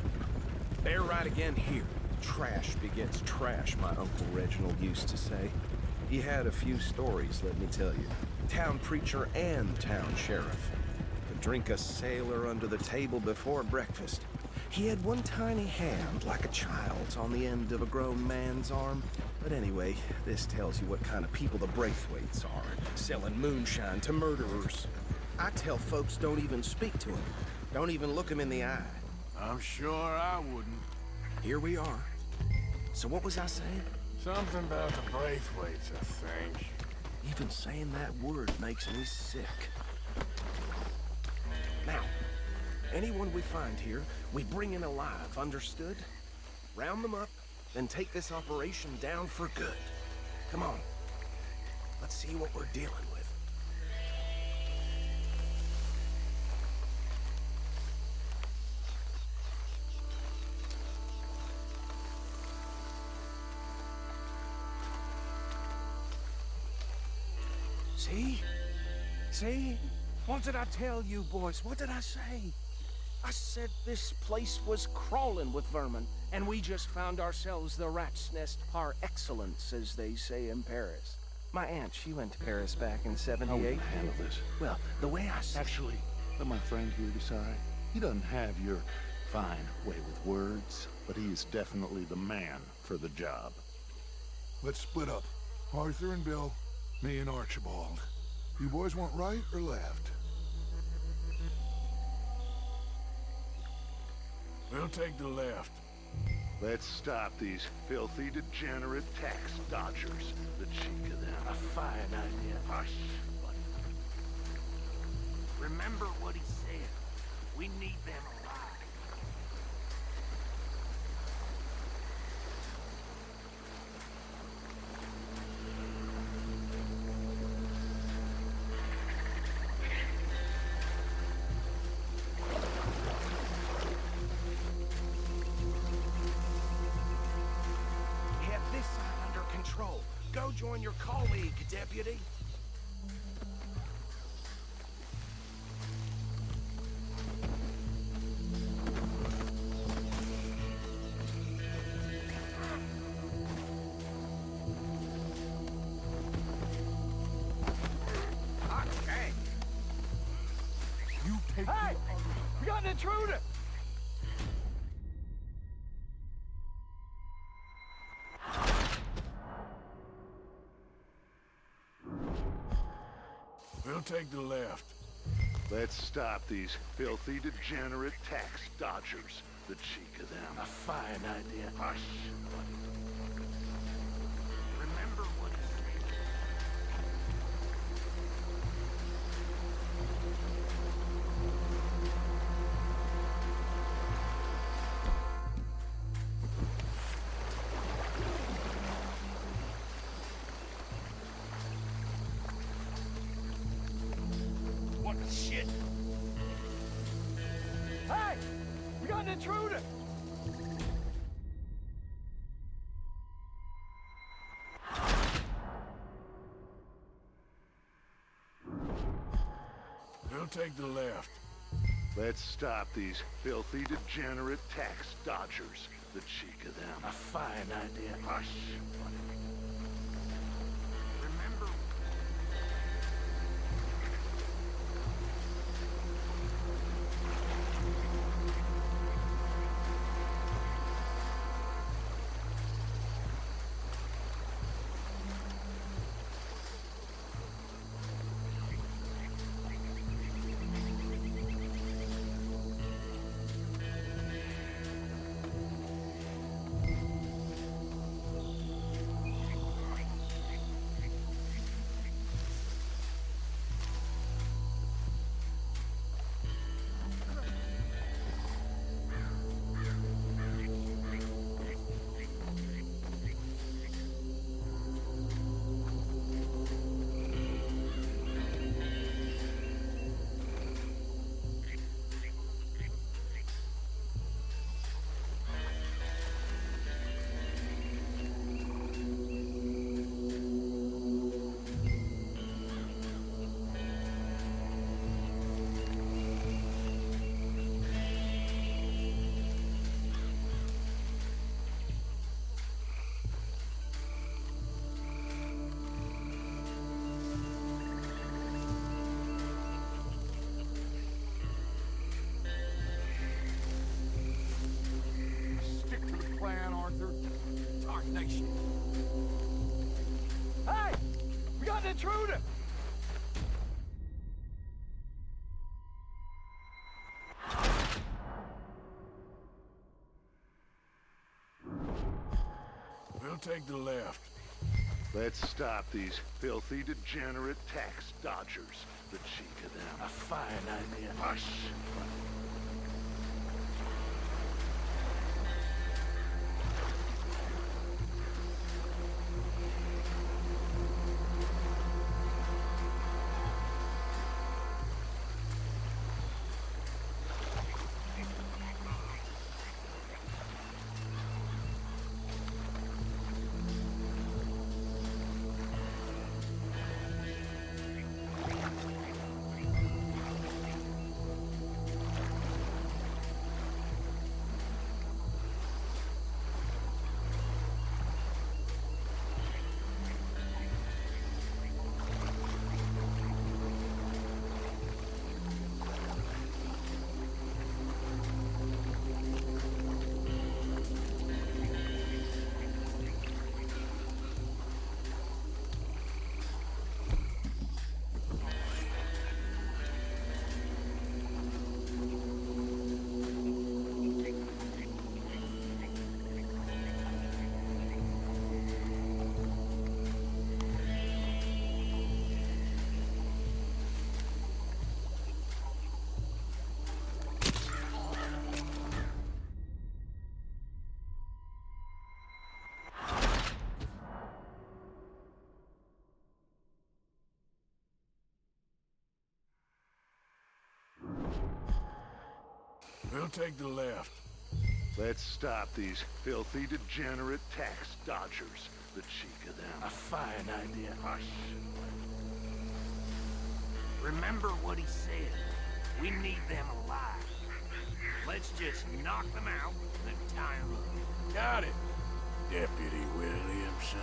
They're right again here. Trash begets trash, my Uncle Reginald used to say. He had a few stories, let me tell you. Town preacher and town sheriff. Could drink a sailor under the table before breakfast. He had one tiny hand, like a child's, on the end of a grown man's arm. But anyway, this tells you what kind of people the Braithwaites are, selling moonshine to murderers. I tell folks don't even speak to them. Don't even look them in the eye. I'm sure I wouldn't. Here we are. So what was I saying? Something about the Braithwaites, I think. Even saying that word makes me sick. Now, anyone we find here, we bring in alive, understood? Round them up, then take this operation down for good. Come on. Let's see what we're dealing with. See? See? What did I tell you, boys? What did I say? I said this place was crawling with vermin, and we just found ourselves the rat's nest par excellence, as they say in Paris. My aunt, she went to Paris back in '78. How will you handle this? Well, the way I see... Actually, let my friend here decide. He doesn't have your fine way with words, but he is definitely the man for the job. Let's split up. Arthur and Bill, me and Archibald. You boys want right or left? We'll take the left. Let's stop these filthy, degenerate tax dodgers. The cheek of them. A fine idea. Hush, buddy. Remember what he said. We need them alive. Go join your colleague, deputy. Okay. You take Hey! We got an intruder! We'll take the left. Let's stop these filthy, degenerate tax dodgers. The cheek of them. A fine idea. Hush. Remember what he said. What the shit? Hey! We got an intruder! We'll take the left. Let's stop these filthy, degenerate tax dodgers. The cheek of them. A fine idea. Hush. Remember. Hey! We got an intruder! We'll take the left. Let's stop these filthy, degenerate tax dodgers. The cheek of them. A fine idea. Hush. We'll take the left. Let's stop these filthy, degenerate tax dodgers. The cheek of them. A fine idea. Hush. Remember what he said. We need them alive. Let's just knock them out and tie them up. Got it, Deputy Williamson.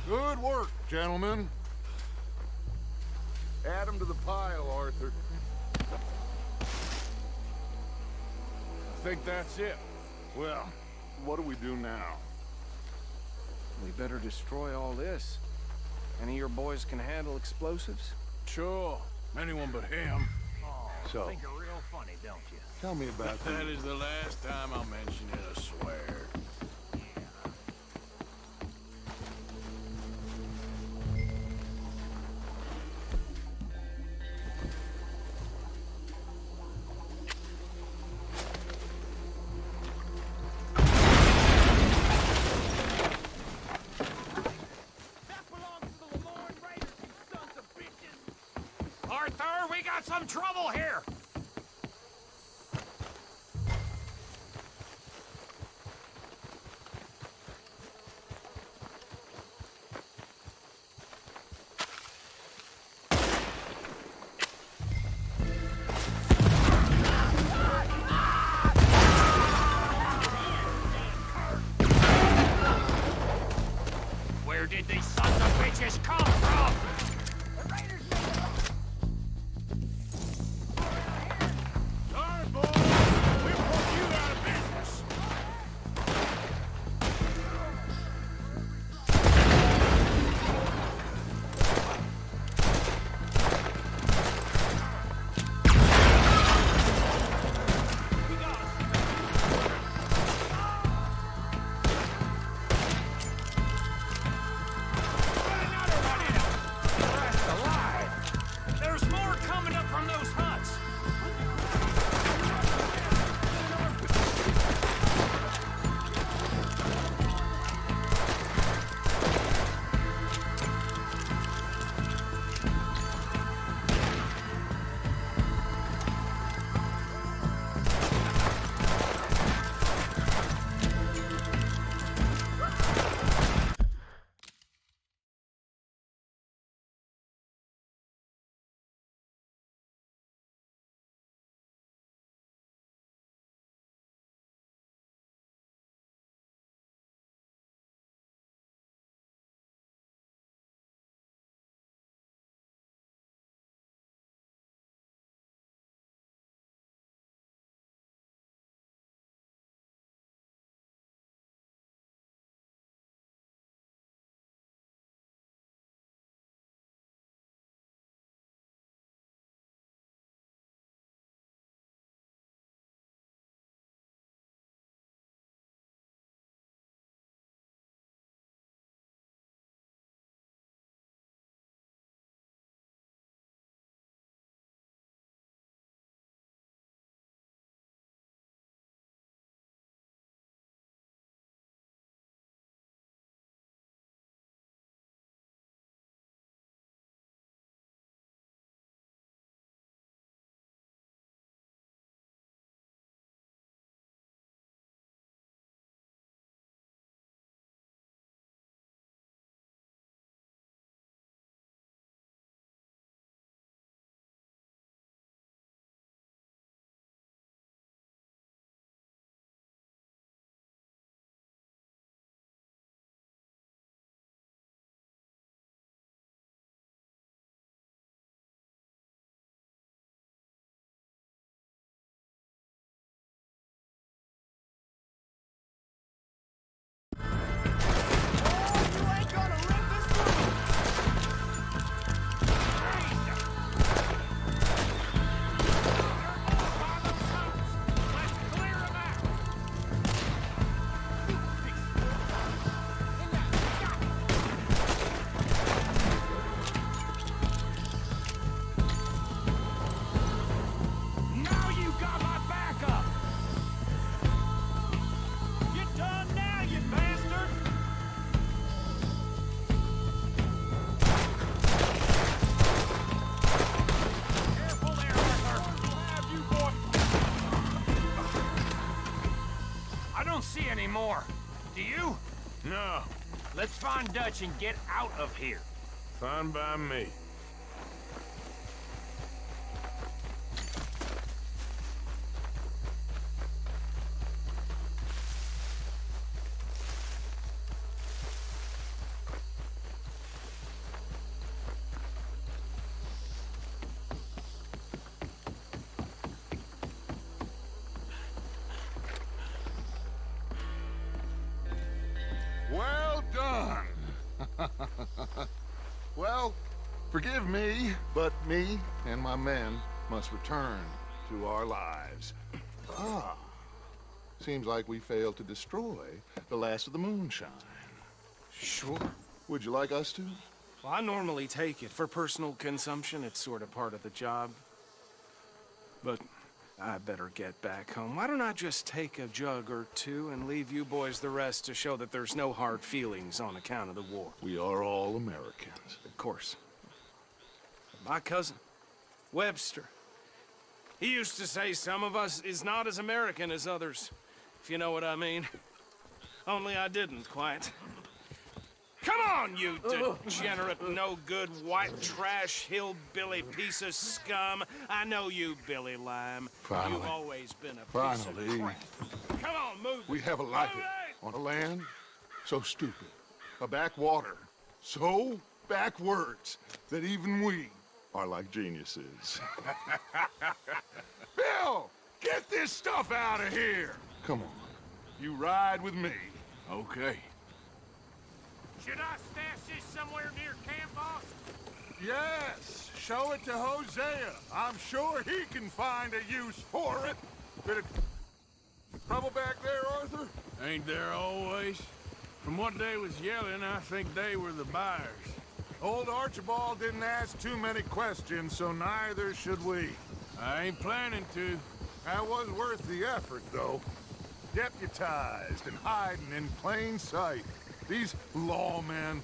Good work, gentlemen. Add 'em to the pile, Arthur. I think that's it. Well, what do we do now? We better destroy all this. Any of your boys can handle explosives? Sure. Anyone but him. So, Think you're real funny, don't you? tell me about That is the last time I'll mention it, I swear. Arthur, we got some trouble here! Where did these sons of bitches come from? Sorry, boys. We'll put you out of business. There's more coming up from those huts! anymore. Do you? No. Let's find Dutch and get out of here. Fine by me. Well done. Well, forgive me, but me and my men must return to our lives. Ah. Seems like we failed to destroy the last of the moonshine. Sure. Would you like us to? Well, I normally take it. For personal consumption, it's sort of part of the job. But I better get back home. Why don't I just take a jug or two and leave you boys the rest to show that there's no hard feelings on account of the war? We are all Americans. Of course. My cousin, Webster, he used to say some of us is not as American as others, if you know what I mean. Only I didn't quite. Come on, you degenerate, no-good, white trash, hillbilly piece of scum. I know you, Billy Lime. Finally. You've always been a piece of crap. Come on, move. We have a life on a land so stupid, a backwater so backwards that even we are like geniuses. Bill, get this stuff out of here. Come on, you ride with me. Okay. Should I stash this somewhere near camp, boss? Yes, show it to Hosea. I'm sure he can find a use for it. Bit of trouble back there, Arthur? Ain't there always? From what they was yelling, I think they were the buyers. Old Archibald didn't ask too many questions, so neither should we. I ain't planning to. That was worth the effort, though. Deputized and hiding in plain sight. These lawmen,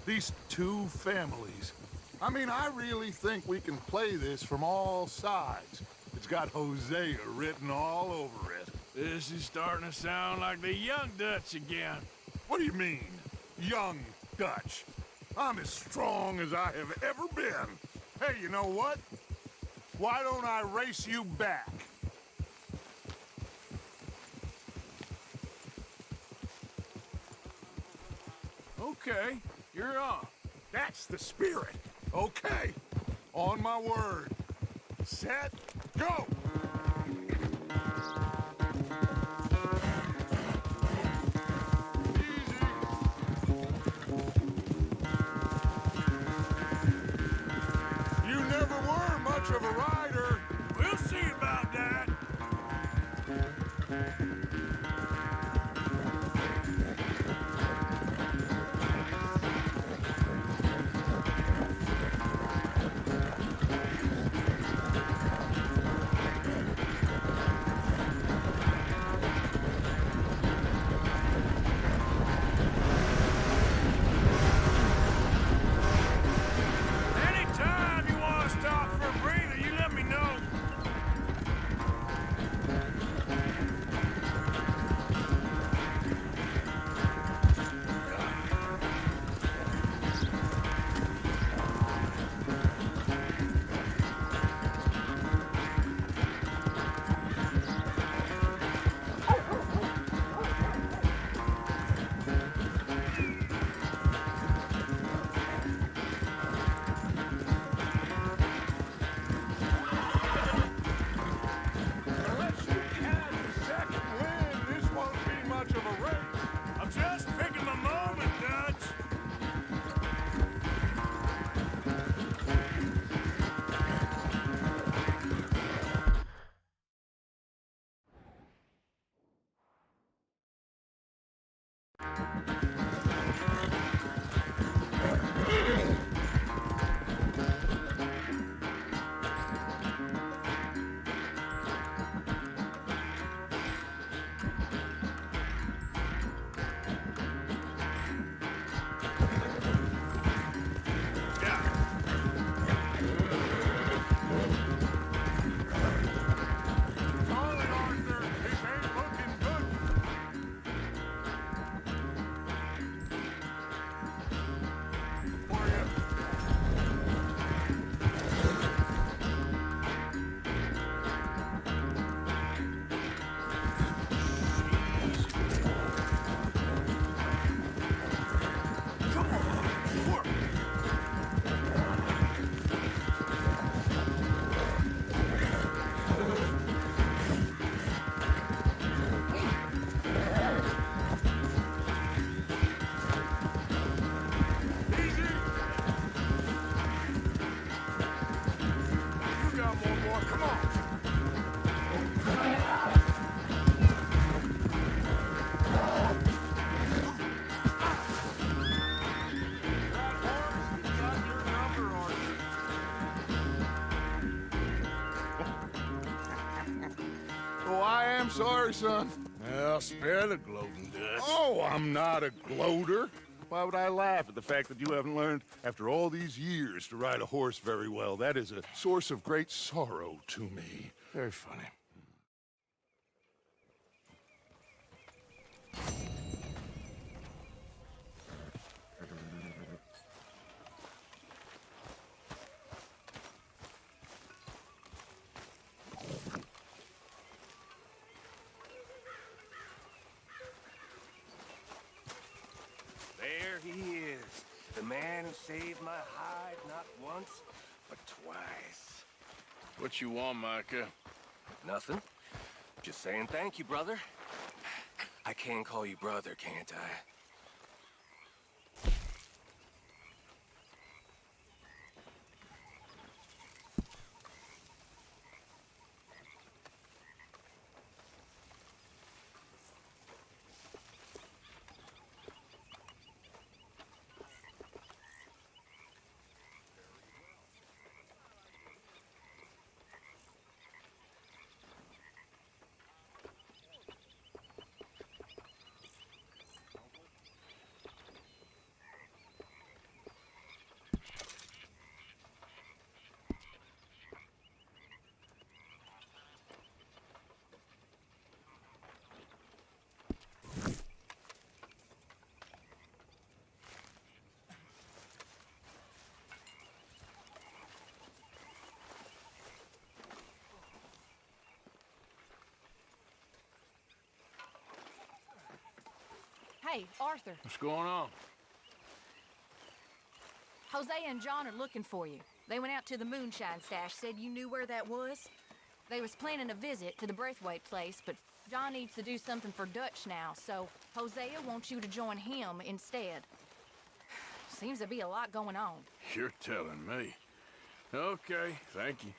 these two families. I mean, I really think we can play this from all sides. It's got Hosea written all over it. This is starting to sound like the Young Dutch again. What do you mean, Young Dutch? I'm as strong as I have ever been. Hey, you know what? Why don't I race you back? Okay, you're on. That's the spirit. Okay, on my word. Set, go! You never were much of a rider. We'll see about that. sorry, son. Well, spare the gloating, Dutch. Oh, I'm not a gloater. Why would I laugh at the fact that you haven't learned, after all these years, to ride a horse very well? That is a source of great sorrow to me. Very funny. There he is. The man who saved my hide not once, but twice. What you want, Micah? Nothing. Just saying thank you, brother. I can call you brother, can't I? Hey, Arthur. What's going on? Hosea and John are looking for you. They went out to the moonshine stash, said you knew where that was. They was planning a visit to the Braithwaite place, but John needs to do something for Dutch now, so Hosea wants you to join him instead. Seems to be a lot going on. You're telling me. Okay, thank you.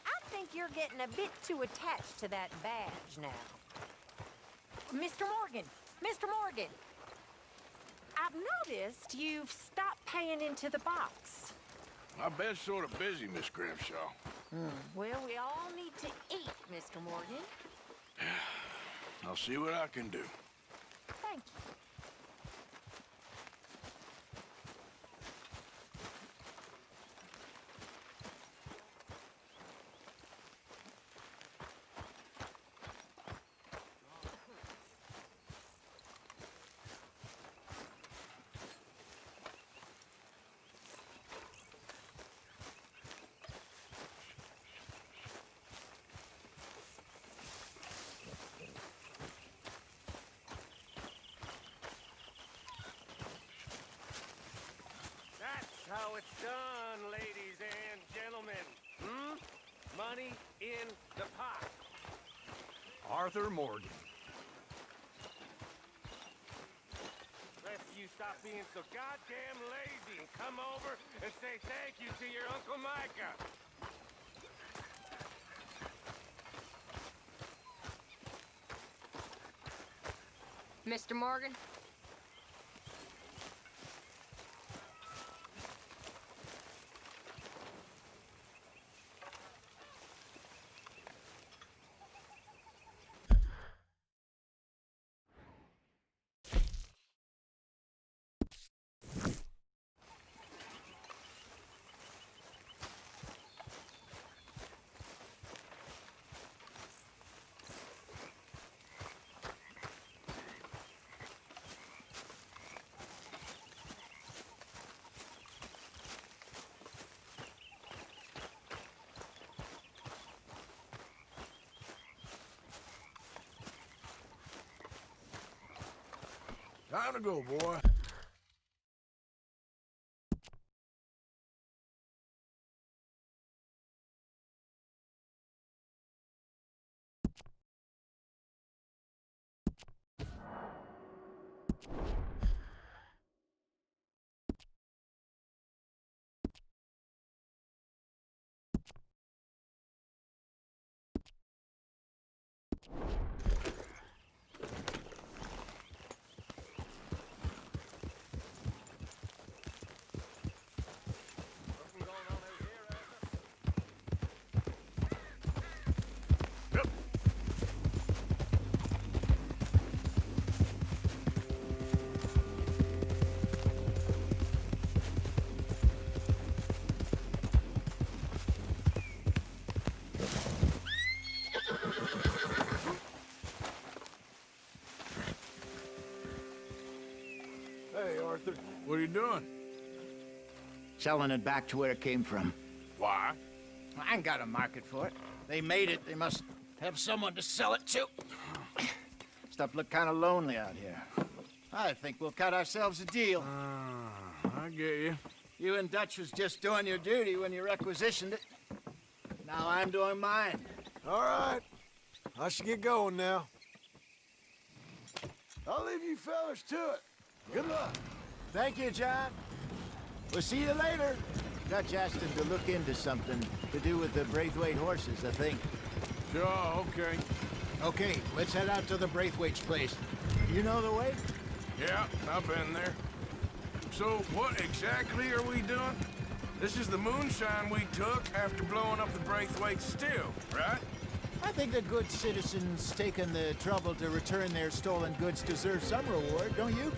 I think you're getting a bit too attached to that badge now. Mr. Morgan! Mr. Morgan! I've noticed you've stopped paying into the box. I've been sort of busy, Miss Grimshaw. Well, we all need to eat, Mr. Morgan. I'll see what I can do. Thank you. That's how it's done, ladies and gentlemen. Money in the pot. Arthur Morgan. Rest of you stop being so goddamn lazy and come over and say thank you to your Uncle Micah. Mr. Morgan? Time to go, boy. What are you doing? Selling it back to where it came from. Why? I ain't got a market for it. They made it, they must have someone to sell it to. Stuff look kind of lonely out here. I think we'll cut ourselves a deal. I get you. You and Dutch was just doing your duty when you requisitioned it. Now I'm doing mine. All right. I should get going now. I'll leave you fellas to it. Good luck. Thank you, John. We'll see you later. Dutch asked him to look into something to do with the Braithwaite horses, I think. Sure, okay. Okay, let's head out to the Braithwaite's place. You know the way? Yeah, I've been there. So what exactly are we doing? This is the moonshine we took after blowing up the Braithwaite still, right? I think the good citizens taking the trouble to return their stolen goods deserve some reward, don't you?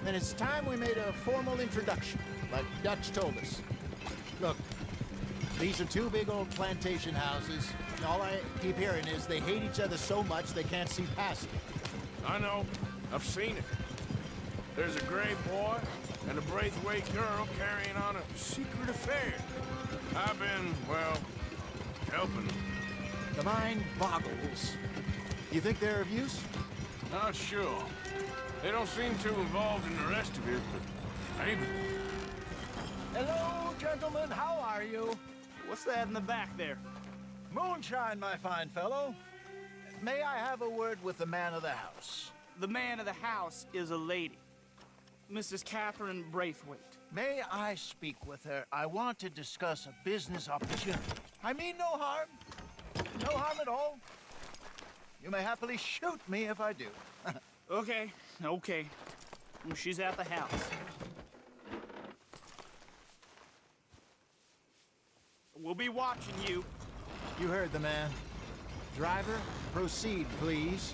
And it's time we made a formal introduction, like Dutch told us. Look, these are two big old plantation houses. And all I keep hearing is they hate each other so much they can't see past it. I know. I've seen it. There's a gray boy and a Braithwaite girl carrying on a secret affair. I've been, well, helping them. The mind boggles. You think they're of use? Not sure. They don't seem too involved in the rest of it, but maybe. Hello, gentlemen. How are you? What's that in the back there? Moonshine, my fine fellow. May I have a word with the man of the house? The man of the house is a lady. Mrs. Catherine Braithwaite. May I speak with her? I want to discuss a business opportunity. I mean no harm. No harm at all. You may happily shoot me if I do. Okay. Well, she's at the house. We'll be watching you. You heard the man. Driver, proceed, please.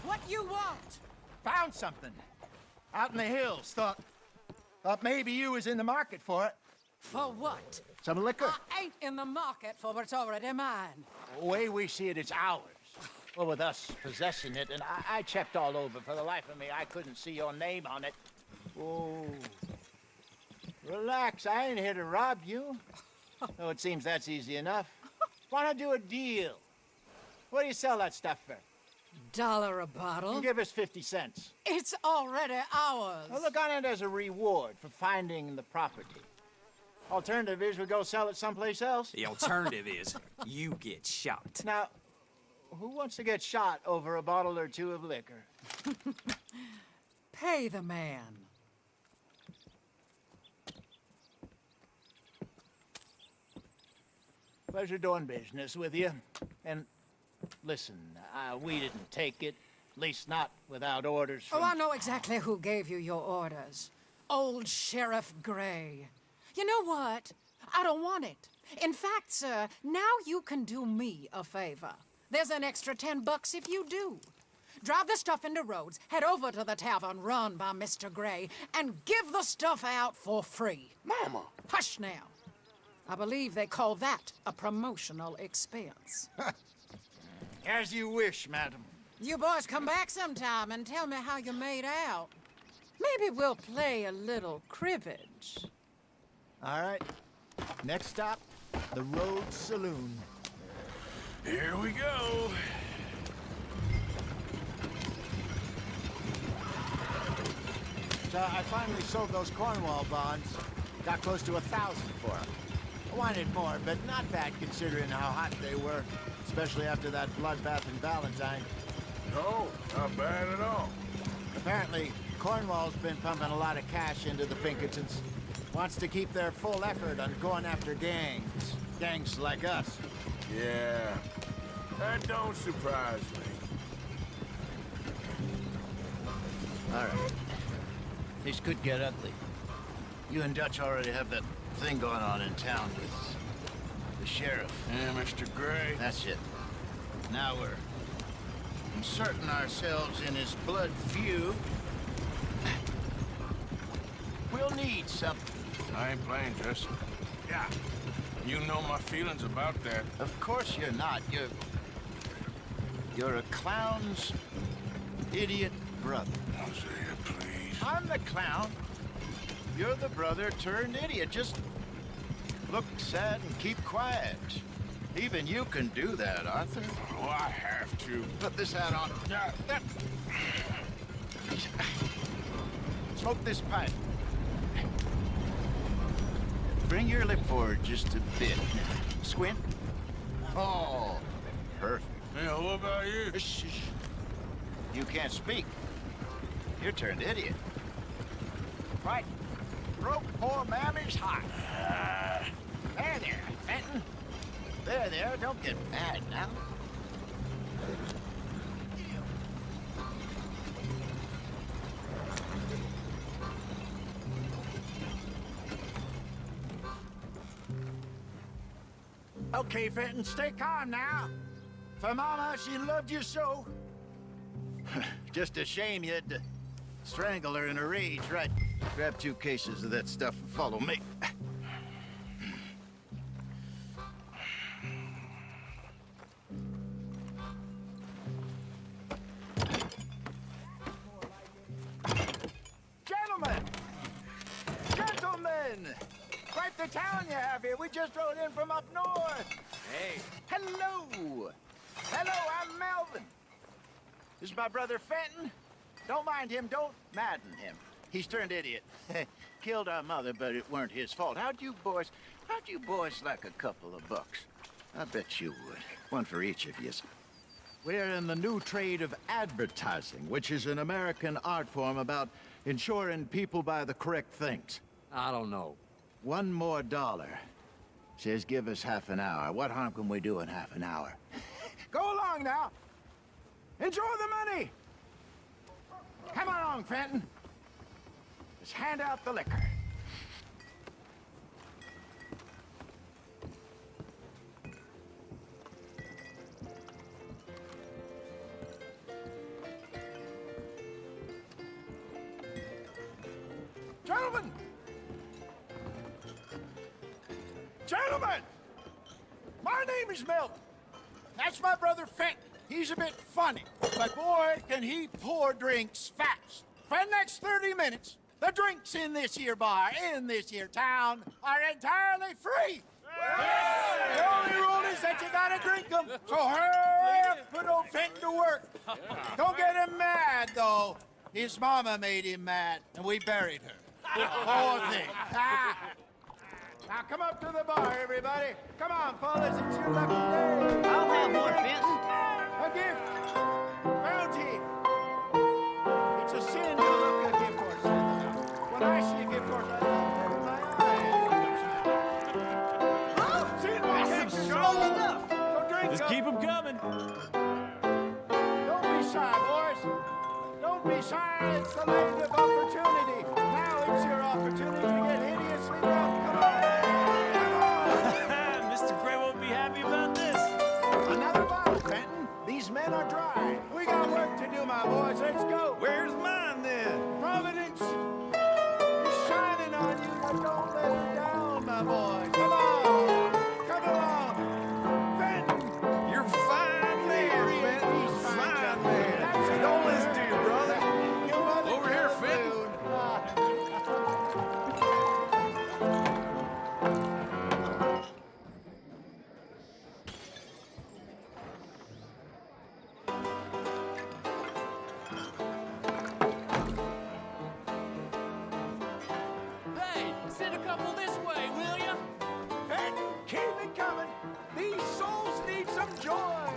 What you want? Found something. Out in the hills. Thought maybe you was in the market for it. For what? Some liquor. I ain't in the market for what's already mine. The way we see it, it's ours. Well, with us possessing it, and I checked all over. For the life of me, I couldn't see your name on it. Oh. Relax, I ain't here to rob you. Though it seems that's easy enough. Why not do a deal? What do you sell that stuff for? $1 a bottle? Give us 50 cents. It's already ours. Well, look on it as a reward for finding the property. Alternative is we go sell it someplace else. The alternative is you get shot. Now, who wants to get shot over a bottle or two of liquor? Pay the man. Pleasure doing business with you. And listen, we didn't take it. At least not without orders from... Oh, I know exactly who gave you your orders. Old Sheriff Gray. You know what? I don't want it. In fact, sir, now you can do me a favor. There's an extra $10 if you do. Drive the stuff into Rhodes, head over to the tavern run by Mr. Gray, and give the stuff out for free. Mama! Hush now. I believe they call that a promotional expense. As you wish, madam. You boys come back sometime and tell me how you made out. Maybe we'll play a little cribbage. All right. Next stop, the Rhodes Saloon. Here we go. So I finally sold those Cornwall bonds. Got close to 1,000 for them. I wanted more, but not bad considering how hot they were, especially after that bloodbath in Valentine. No, not bad at all. Apparently, Cornwall's been pumping a lot of cash into the Pinkertons. Wants to keep their full effort on going after gangs. Gangs like us. Yeah, that don't surprise me. All right. This could get ugly. You and Dutch already have that thing going on in town with the sheriff. Yeah, Mr. Gray. That's it. Now we're inserting ourselves in his blood feud. We'll need something. I ain't playing, Jesse. Yeah. You know my feelings about that. Of course you're not. You're a clown's idiot brother. Hosea, please. I'm the clown. You're the brother turned idiot. Just look sad and keep quiet. Even you can do that, Arthur. Oh, I have to. Put this hat on. Smoke this pipe. Bring your lip forward just a bit. Squint. Oh, perfect. Yeah, what about you? Shh. You can't speak. You're turned idiot. Right. Broke poor Mammy's heart. There, Fenton. There, don't get mad now. Okay, Fenton, stay calm now. For Mama, she loved you so. Just a shame you had to strangle her in a rage, right? Grab 2 cases of that stuff and follow me. Gentlemen! Quite the town you have here. We just rode in from up north. Hey. Hello. I'm Melvin. This is my brother Fenton. Don't mind him. Don't madden him. He's turned idiot. Killed our mother, but it weren't his fault. How'd you boys like a couple of bucks? I bet you would. One for each of you. We're in the new trade of advertising, which is an American art form about ensuring people buy the correct things. I don't know. $1 more. Says give us half an hour. What harm can we do in half an hour? Go along now. Enjoy the money. Come along, Fenton. Let's hand out the liquor. Gentlemen! My name is Melvin. That's my brother Fenton. He's a bit funny, but boy, can he pour drinks fast. For the next 30 minutes, the drinks in this here bar, in this here town, are entirely free. The only rule is that you gotta drink them. So hurry up, put old Fenton to work. Don't get him mad, though. His mama made him mad, and we buried her. Poor thing. Now come up to the bar, everybody. Come on, fellas, it's your lucky day. I'll have one, Fenton. A gift. Bounty. It's a sin to look a gift horse. When I see a gift horse, I open my eyes. Oh, see That's some strong stuff. So drink Just up. keep them coming. Don't be shy, boys. Don't be shy. It's the land of opportunity. Now it's your opportunity to get hideously drunk. Come on. Mr. Gray won't be happy about this. Another bottle, Fenton. These men are dry. We got work to do, my boys. Let's go. Where's mine then? Providence is shining on you, but don't let it down, my boy. Come on. Come along. Fenton. You're fine there, Fenton. He's Fine there. Don't listen to your brother. Over here, Fenton. Hey, send a couple this way, will ya? Fenton, keep it coming. These souls need some joy.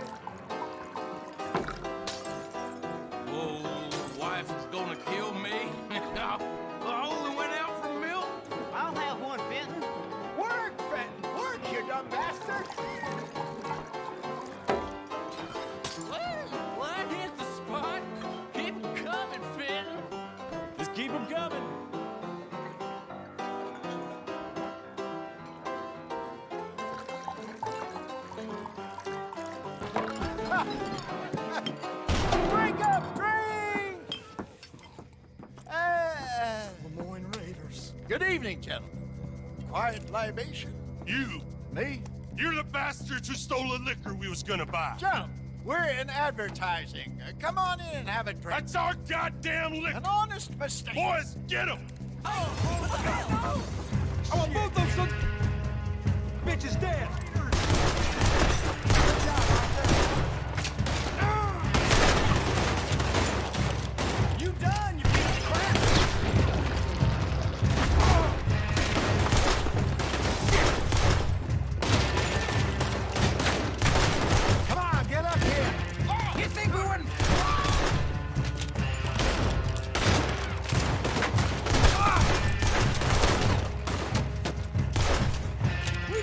Keep them coming. Drink up, drink! Lemoyne Raiders. Good evening, gentlemen. Quiet libation. You. Me? You're the bastards who stole the liquor we was gonna buy. Gentlemen, we're in advertising. Come on in and have a drink. That's our goddamn liquor. An honest mistake. Boys, get him! I want both those sons bitches dead. You done, you piece of crap. Come on, get up here. You think we wouldn't...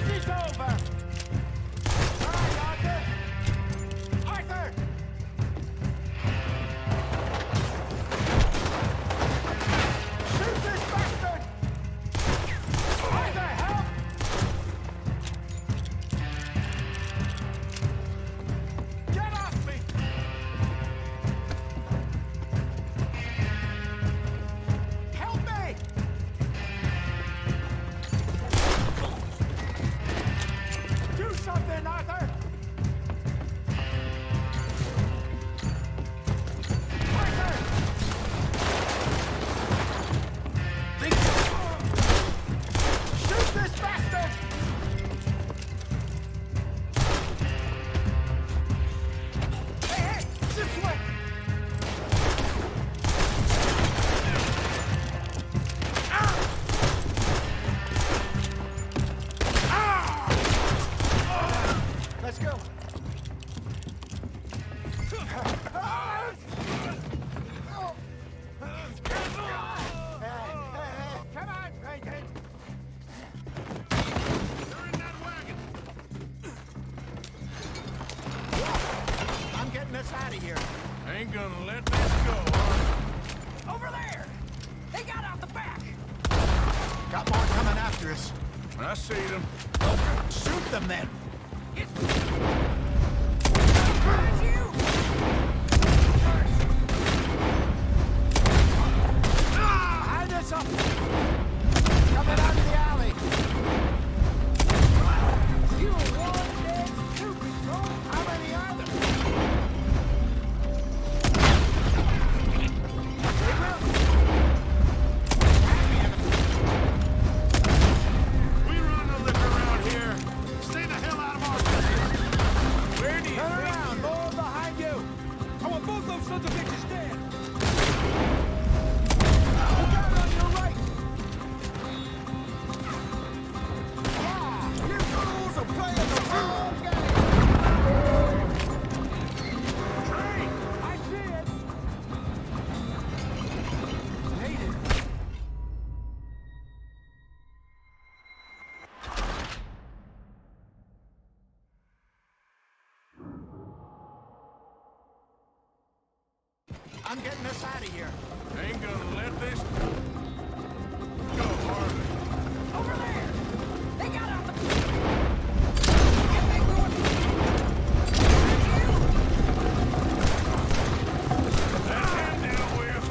It's over. All right, Arthur. Arthur! Shoot this bastard! Arthur, help! Get off me! Help me! Do something, Arthur! Arthur! Shoot this bastard! Hey, this way! Let's go. Come on, Franklin. They're in that wagon. I'm getting us out of here. Ain't gonna let this go, huh? Over there! They got out the back! Got more coming after us. I see them. Shoot them then. Behind you! Behind us up. Coming out of the alley. You one dead stupid drone. How many are there? We run the liquor around here. Stay the hell out of our business. Where do you Turn think? around, more behind you. I want both those sons of bitches dead. Look out on your right. You fools are playing the wrong game. Hey, I see it. Hate it. I'm getting us out of here. Ain't gonna let this go, Harley. Over there! They got out the... You think we would... That's him dealt with.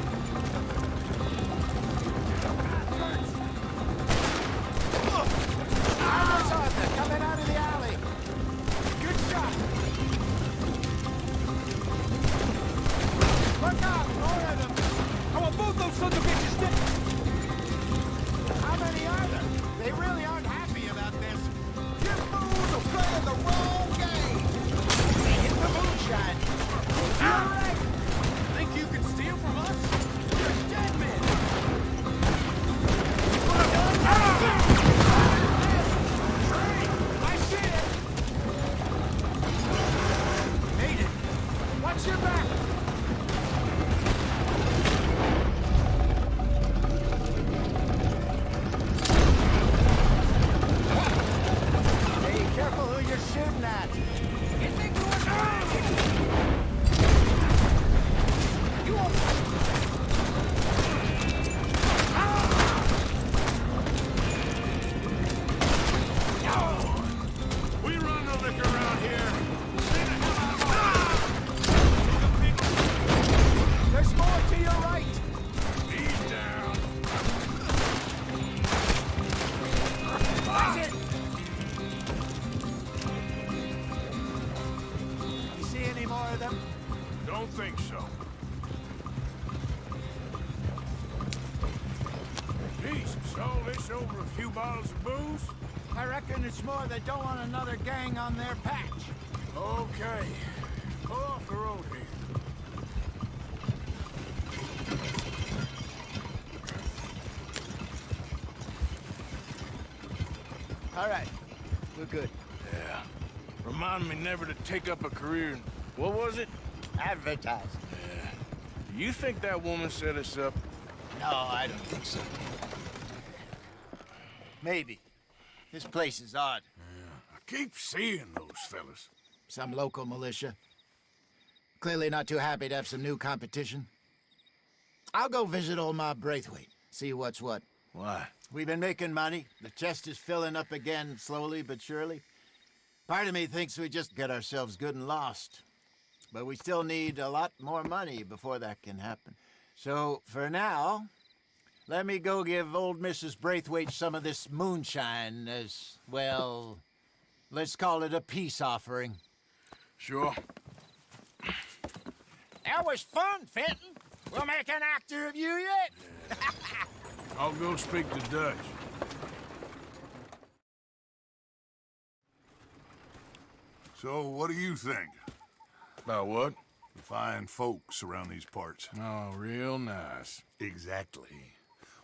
Arthur's Arthur, coming out of the alley. Good shot. Look out, more of them. I want both those sons of bitches dead. How many are there? They really skirmish over a few bottles of booze? I reckon it's more they don't want another gang on their patch. Okay. Pull off the road here. All right. We're good. Yeah. Remind me never to take up a career in... What was it? Advertising. Yeah. Do you think that woman set us up? No, I don't think so. Maybe. This place is odd. Yeah. I keep seeing those fellas. Some local militia. Clearly not too happy to have some new competition. I'll go visit old Ma Braithwaite, see what's what. Why? We've been making money. The chest is filling up again, slowly but surely. Part of me thinks we just get ourselves good and lost. But we still need a lot more money before that can happen. So, for now, let me go give old Mrs. Braithwaite some of this moonshine as, well, let's call it a peace offering. Sure. That was fun, Fenton. We'll make an actor of you yet. I'll go speak to Dutch. So, what do you think? About what? The fine folks around these parts. Oh, real nice. Exactly.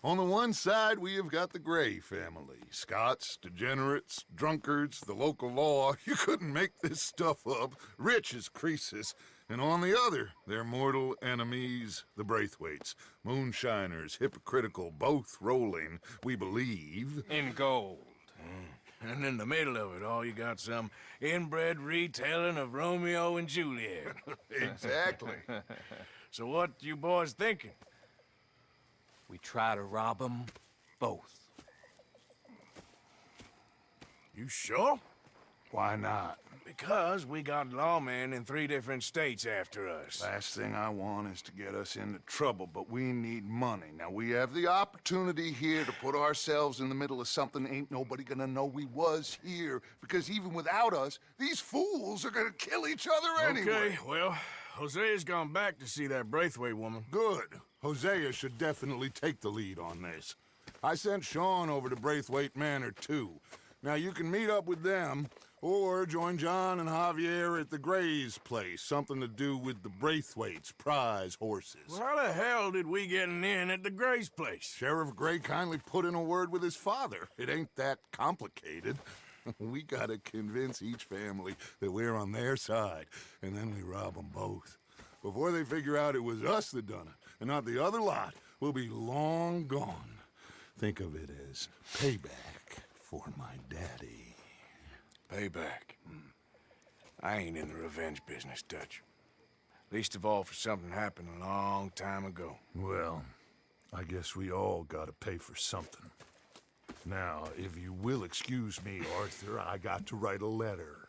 On the one side, we have got the Gray family. Scots, degenerates, drunkards, the local law. You couldn't make this stuff up. Rich as Croesus. And on the other, their mortal enemies, the Braithwaites. Moonshiners, hypocritical, both rolling, we believe. In gold. And in the middle of it all, you got some inbred retelling of Romeo and Juliet. Exactly. So what you boys thinking? We try to rob them both. You sure? Why not? Because we got lawmen in 3 different states after us. Last thing I want is to get us into trouble, but we need money. Now, we have the opportunity here to put ourselves in the middle of something ain't nobody gonna know we was here, because even without us, these fools are gonna kill each other anyway. Okay, well, Hosea's gone back to see that Braithwaite woman. Good. Hosea should definitely take the lead on this. I sent Sean over to Braithwaite Manor, too. Now, you can meet up with them, or join John and Javier at the Gray's place. Something to do with the Braithwaite's prize horses. Well, how the hell did we get in at the Gray's place? Sheriff Gray kindly put in a word with his father. It ain't that complicated. We gotta convince each family that we're on their side, and then we rob them both. Before they figure out it was us that done it, and not the other lot, we'll be long gone. Think of it as payback for my daddy. Payback. I ain't in the revenge business, Dutch. Least of all for something happened a long time ago. Well, I guess we all gotta pay for something. Now, if you will excuse me, Arthur, I got to write a letter.